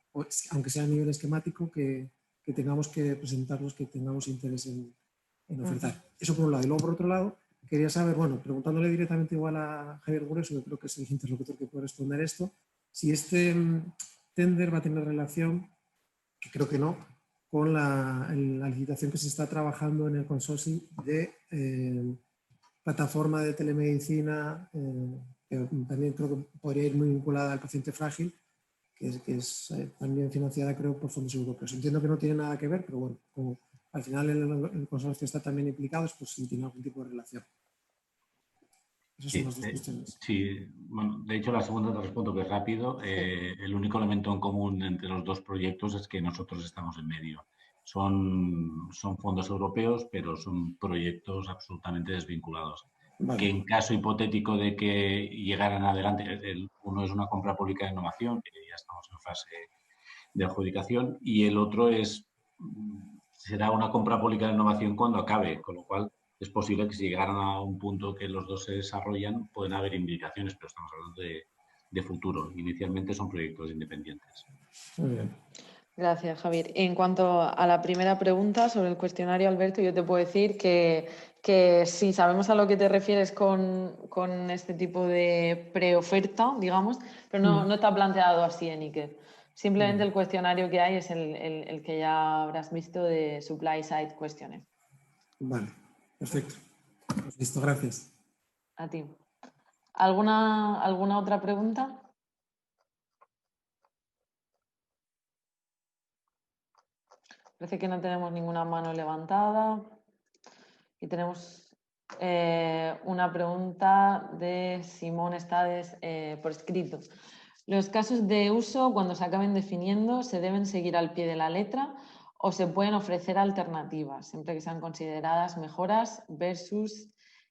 Speaker 14: aunque sea a nivel esquemático, que tengamos que presentarnos, que tengamos interés en ofertar. Eso por un lado. Y luego, por otro lado, quería saber, bueno, preguntándole directamente igual a Javier Grueso, que creo que es el interlocutor que puede responder esto, si este tender va a tener relación, que creo que no, con la licitación que se está trabajando en el consorcio de plataforma de telemedicina, que también creo que podría ir muy vinculada al paciente frágil, que es también financiada, creo, por fondos europeos. Entiendo que no tiene nada que ver, pero bueno, como al final el consorcio está también implicado, pues sí tiene algún tipo de relación. Esas son las dos cuestiones.
Speaker 4: Sí, bueno, de hecho la segunda te respondo que es rápido. El único elemento en común entre los dos proyectos es que nosotros estamos en medio. Son fondos europeos, pero son proyectos absolutamente desvinculados.
Speaker 14: Vale.
Speaker 4: Que en caso hipotético de que llegaran adelante, uno es una compra pública de innovación, que ya estamos en fase de adjudicación, y el otro será una compra pública de innovación cuando acabe, con lo cual es posible que si llegaran a un punto que los dos se desarrollan, pueden haber indicaciones, pero estamos hablando de futuro. Inicialmente son proyectos independientes.
Speaker 14: Muy bien.
Speaker 1: Gracias, Javier. En cuanto a la primera pregunta sobre el cuestionario, Alberto, yo te puedo decir que sí, sabemos a lo que te refieres con este tipo de preoferta, digamos, pero no está planteado así en Iker. Simplemente el cuestionario que hay es el que ya habrás visto de Supply Side Questionnaire.
Speaker 14: Vale, perfecto. Pues listo, gracias.
Speaker 1: A ti. ¿Alguna otra pregunta? Parece que no tenemos ninguna mano levantada. Y tenemos una pregunta de Simón Estades por escrito. ¿Los casos de uso, cuando se acaben definiendo, se deben seguir al pie de la letra o se pueden ofrecer alternativas, siempre que sean consideradas mejoras versus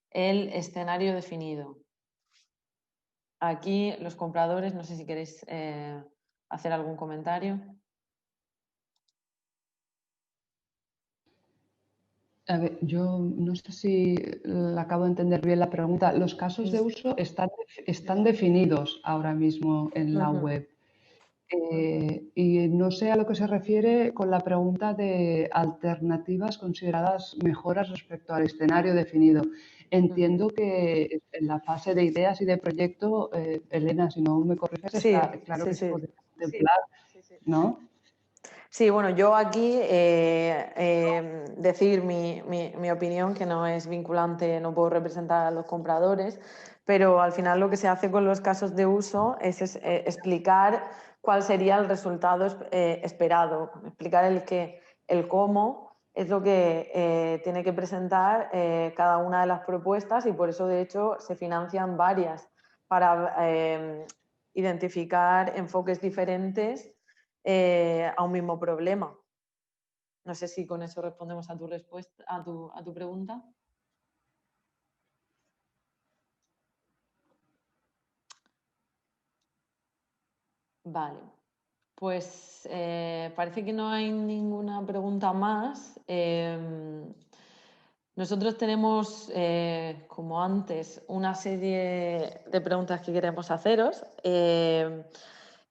Speaker 1: el escenario definido? Aquí los compradores, no sé si queréis hacer algún comentario.
Speaker 5: A ver, yo no sé si acabo de entender bien la pregunta. Los casos de uso están definidos ahora mismo en la web. Y no sé a lo que se refiere con la pregunta de alternativas consideradas mejoras respecto al escenario definido. Entiendo que en la fase de ideas y de proyecto, Elena, si no me corriges, está claro que se puede contemplar, ¿no?
Speaker 1: Sí, bueno, yo aquí decir mi opinión, que no es vinculante, no puedo representar a los compradores, pero al final lo que se hace con los casos de uso es explicar cuál sería el resultado esperado, explicar el cómo es lo que tiene que presentar cada una de las propuestas, y por eso de hecho se financian varias para identificar enfoques diferentes a un mismo problema. No sé si con eso respondemos a tu respuesta, a tu pregunta. Vale, pues parece que no hay ninguna pregunta más. Nosotros tenemos, como antes, una serie de preguntas que queremos haceros.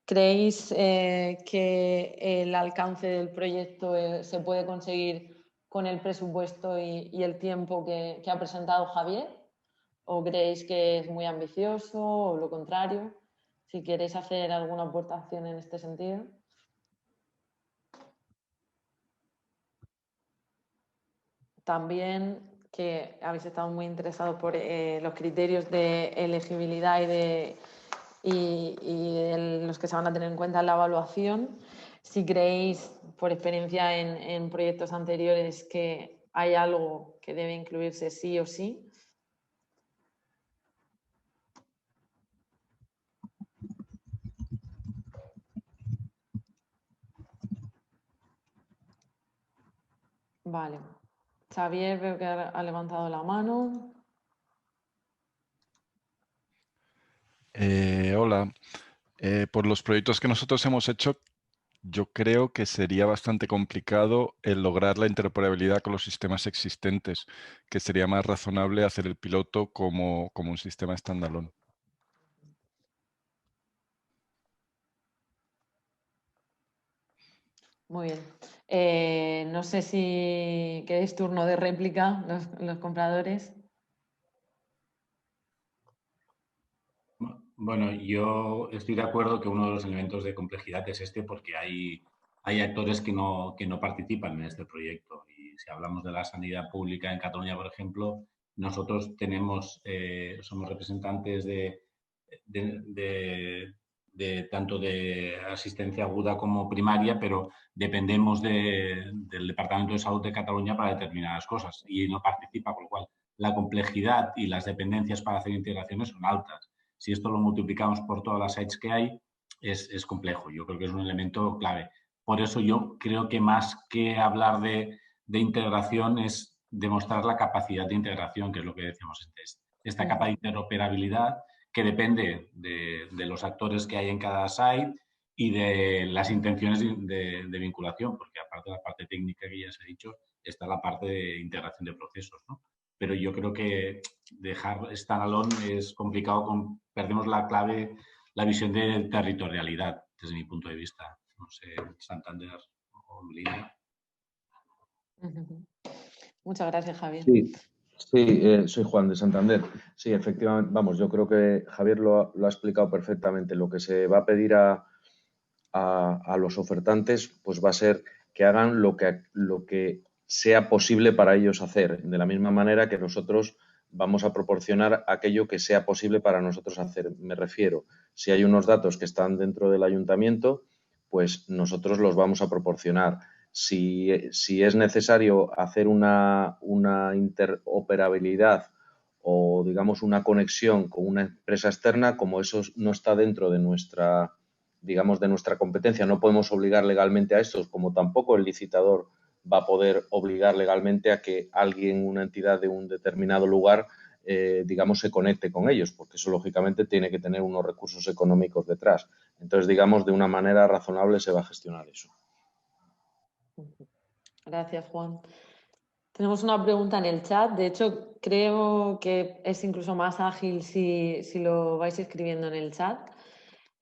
Speaker 1: ¿Creéis que el alcance del proyecto se puede conseguir con el presupuesto y el tiempo que ha presentado Javier? ¿O creéis que es muy ambicioso o lo contrario? Si queréis hacer alguna aportación en este sentido. También que habéis estado muy interesados por los criterios de elegibilidad y los que se van a tener en cuenta en la evaluación. Si creéis, por experiencia en proyectos anteriores, que hay algo que debe incluirse sí o sí. Vale. Xavier, veo que ha levantado la mano.
Speaker 7: Hola. Por los proyectos que nosotros hemos hecho, yo creo que sería bastante complicado el lograr la interoperabilidad con los sistemas existentes, que sería más razonable hacer el piloto como un sistema standalone.
Speaker 1: Muy bien. No sé si queréis turno de réplica, los compradores.
Speaker 4: Bueno, yo estoy de acuerdo que uno de los elementos de complejidad es este, porque hay actores que no participan en este proyecto. Y si hablamos de la sanidad pública en Cataluña, por ejemplo, nosotros somos representantes de tanto de asistencia aguda como primaria, pero dependemos del Departamento de Salud de Cataluña para determinadas cosas y no participa, con lo cual la complejidad y las dependencias para hacer integraciones son altas. Si esto lo multiplicamos por todas las sites que hay, es complejo. Yo creo que es un elemento clave. Por eso yo creo que más que hablar de integración es demostrar la capacidad de integración, que es lo que decíamos antes. Esta capa de interoperabilidad que depende de los actores que hay en cada site y de las intenciones de vinculación, porque aparte de la parte técnica que ya se ha dicho, está la parte de integración de procesos, ¿no? Pero yo creo que dejar standalone es complicado, perdemos la clave, la visión de territorialidad, desde mi punto de vista. No sé, Santander o Melina.
Speaker 1: Muchas gracias, Javier.
Speaker 2: Sí, soy Juan de Santander. Sí, efectivamente, vamos, yo creo que Javier lo ha explicado perfectamente. Lo que se va a pedir a los ofertantes pues va a ser que hagan lo que sea posible para ellos hacer, de la misma manera que nosotros vamos a proporcionar aquello que sea posible para nosotros hacer. Me refiero, si hay unos datos que están dentro del ayuntamiento, pues nosotros los vamos a proporcionar. Si es necesario hacer una interoperabilidad o, digamos, una conexión con una empresa externa, como eso no está dentro de nuestra competencia, no podemos obligar legalmente a estos, como tampoco el licitador va a poder obligar legalmente a que alguien, una entidad de un determinado lugar, se conecte con ellos, porque eso lógicamente tiene que tener unos recursos económicos detrás. Entonces, digamos, de una manera razonable se va a gestionar eso.
Speaker 1: Gracias, Juan. Tenemos una pregunta en el chat. De hecho, creo que es incluso más ágil si lo vais escribiendo en el chat.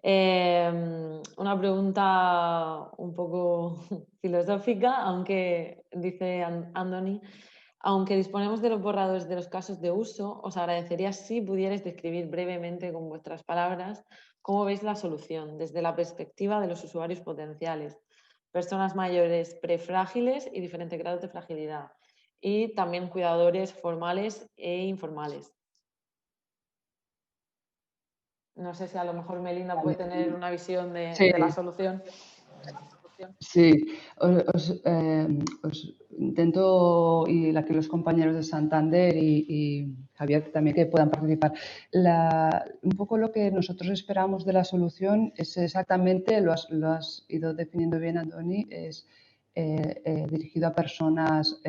Speaker 1: Una pregunta un poco filosófica, aunque dice Andoni, aunque disponemos de los borradores de los casos de uso, os agradecería si pudierais describir brevemente con vuestras palabras cómo veis la solución desde la perspectiva de los usuarios potenciales, personas mayores prefrágiles y diferentes grados de fragilidad, y también cuidadores formales e informales. No sé si a lo mejor Melinda puede tener una visión de la solución.
Speaker 5: Sí, os intento, y aquí los compañeros de Santander y Javier también que puedan participar. Un poco lo que nosotros esperamos de la solución es exactamente, lo has ido definiendo bien, Andoni, es dirigido a personas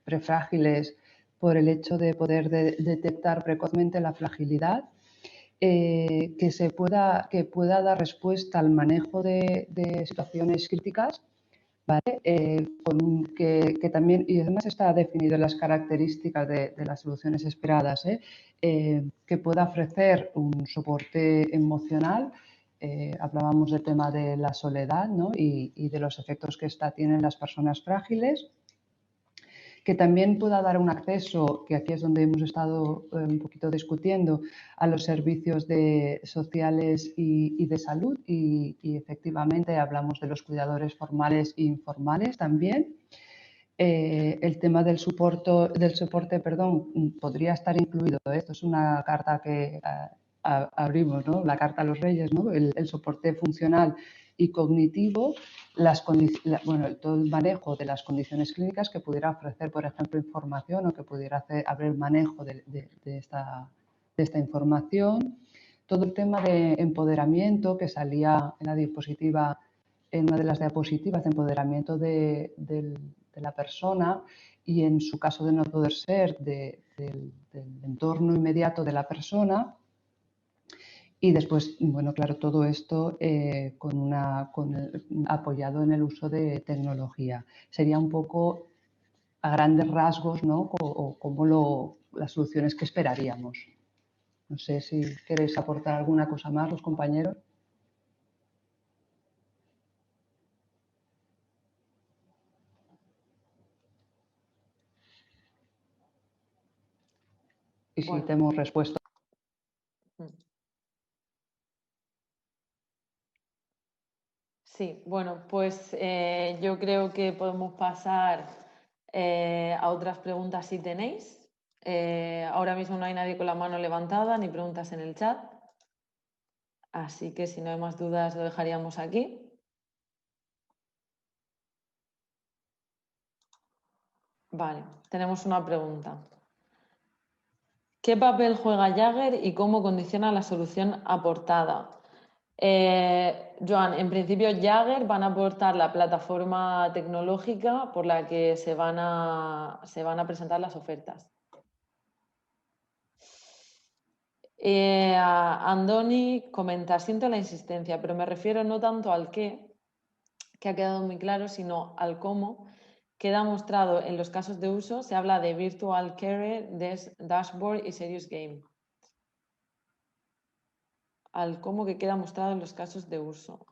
Speaker 5: prefrágiles por el hecho de poder detectar precozmente la fragilidad. Que pueda dar respuesta al manejo de situaciones críticas, ¿vale? Que también, y además está definido en las características de las soluciones esperadas, que pueda ofrecer un soporte emocional. Hablábamos del tema de la soledad, ¿no? y de los efectos que esta tiene en las personas frágiles. Que también pueda dar un acceso, que aquí es donde hemos estado un poquito discutiendo, a los servicios sociales y de salud y efectivamente hablamos de los cuidadores formales e informales también. el tema del soporte, perdón, podría estar incluido. Esto es una carta que abrimos, ¿no? La carta a los reyes, ¿no? El soporte funcional y cognitivo, todo el manejo de las condiciones clínicas que pudiera ofrecer, por ejemplo, información o que pudiera haber manejo de esta información. Todo el tema de empoderamiento que salía en la diapositiva, en una de las diapositivas, de empoderamiento de la persona y, en su caso de no poder ser, del entorno inmediato de la persona. Y después, bueno, claro, todo esto apoyado en el uso de tecnología. Sería un poco a grandes rasgos, ¿no? O como las soluciones que esperaríamos. No sé si queréis aportar alguna cosa más, los compañeros. Y si tenemos respuesta.
Speaker 1: Sí, bueno, pues yo creo que podemos pasar a otras preguntas si tenéis. Ahora mismo no hay nadie con la mano levantada ni preguntas en el chat. Así que si no hay más dudas lo dejaríamos aquí. Vale, tenemos una pregunta. ¿Qué papel juega Jagger y cómo condiciona la solución aportada? Joan, en principio Jagger van a aportar la plataforma tecnológica por la que se van a presentar las ofertas. Andoni comenta, siento la insistencia, pero me refiero no tanto al qué, que ha quedado muy claro, sino al cómo. Queda mostrado en los casos de uso, se habla de Virtual Care, Dashboard y Serious Game. Al cómo que queda mostrado en los casos de uso.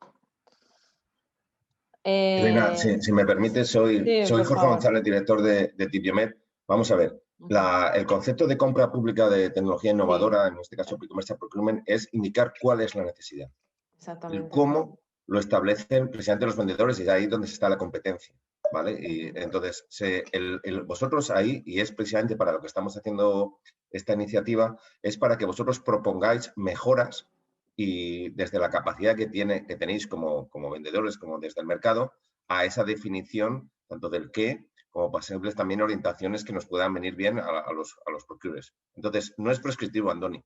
Speaker 13: Elena, si me permite, soy Jorge González, director de Tipiomed. Vamos a ver, el concepto de compra pública de tecnología innovadora, en este caso Pre-Commercial Procurement, es indicar cuál es la necesidad.
Speaker 1: Exactamente.
Speaker 13: El cómo lo establecen precisamente los vendedores y es ahí donde está la competencia, ¿vale? Y entonces, vosotros ahí, y es precisamente para lo que estamos haciendo esta iniciativa, es para que vosotros propongáis mejoras y desde la capacidad que tenéis como vendedores, como desde el mercado, a esa definición tanto del qué como posibles también orientaciones que nos puedan venir bien a los procurers. Entonces, no es prescriptivo, Andoni.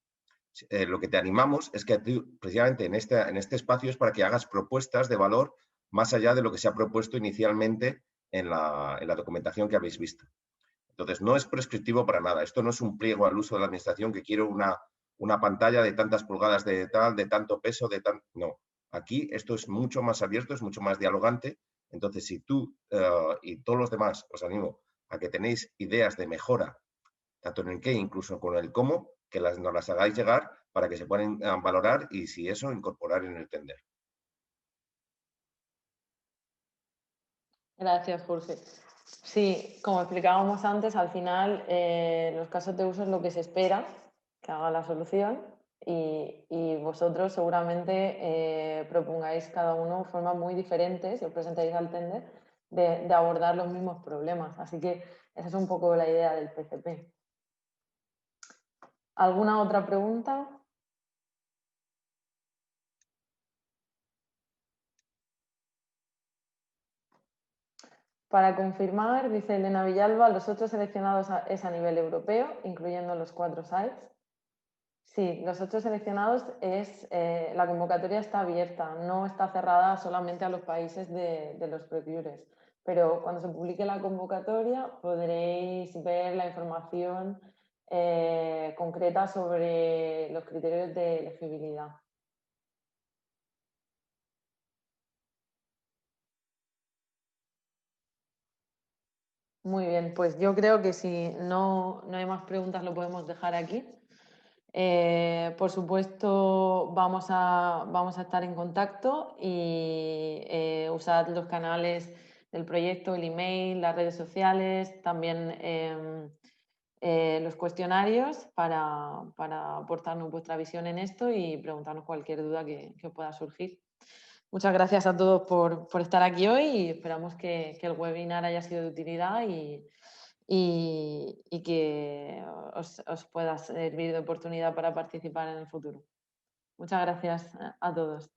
Speaker 13: Lo que te animamos es que tú, precisamente en este espacio, es para que hagas propuestas de valor más allá de lo que se ha propuesto inicialmente en la documentación que habéis visto. Entonces, no es prescriptivo para nada. Esto no es un pliego al uso de la administración que quiero una pantalla de tantas pulgadas de tal, de tanto peso, No. Aquí esto es mucho más abierto, es mucho más dialogante. Entonces, si tú y todos los demás os animo a que tenéis ideas de mejora, tanto en el qué, incluso con el cómo, que nos las hagáis llegar para que se puedan valorar y, si eso, incorporar en el tender.
Speaker 1: Gracias, Jorge. Sí, como explicábamos antes, al final los casos de uso es lo que se espera que haga la solución y vosotros seguramente propongáis cada uno formas muy diferentes, si os presentáis al tender, de abordar los mismos problemas. Así que esa es un poco la idea del PCP. ¿Alguna otra pregunta? Para confirmar, dice Elena Villalba, los 8 seleccionados es a nivel europeo, incluyendo los 4 sites. Sí, los 8 seleccionados la convocatoria está abierta, no está cerrada solamente a los países de los procurers. Pero cuando se publique la convocatoria podréis ver la información concreta sobre los criterios de elegibilidad. Muy bien, pues yo creo que si no hay más preguntas lo podemos dejar aquí. Por supuesto, vamos a estar en contacto y usad los canales del proyecto, el email, las redes sociales, también los cuestionarios para aportarnos vuestra visión en esto y preguntarnos cualquier duda que os pueda surgir. Muchas gracias a todos por estar aquí hoy y esperamos que el webinar haya sido de utilidad y que os pueda servir de oportunidad para participar en el futuro. Muchas gracias a todos.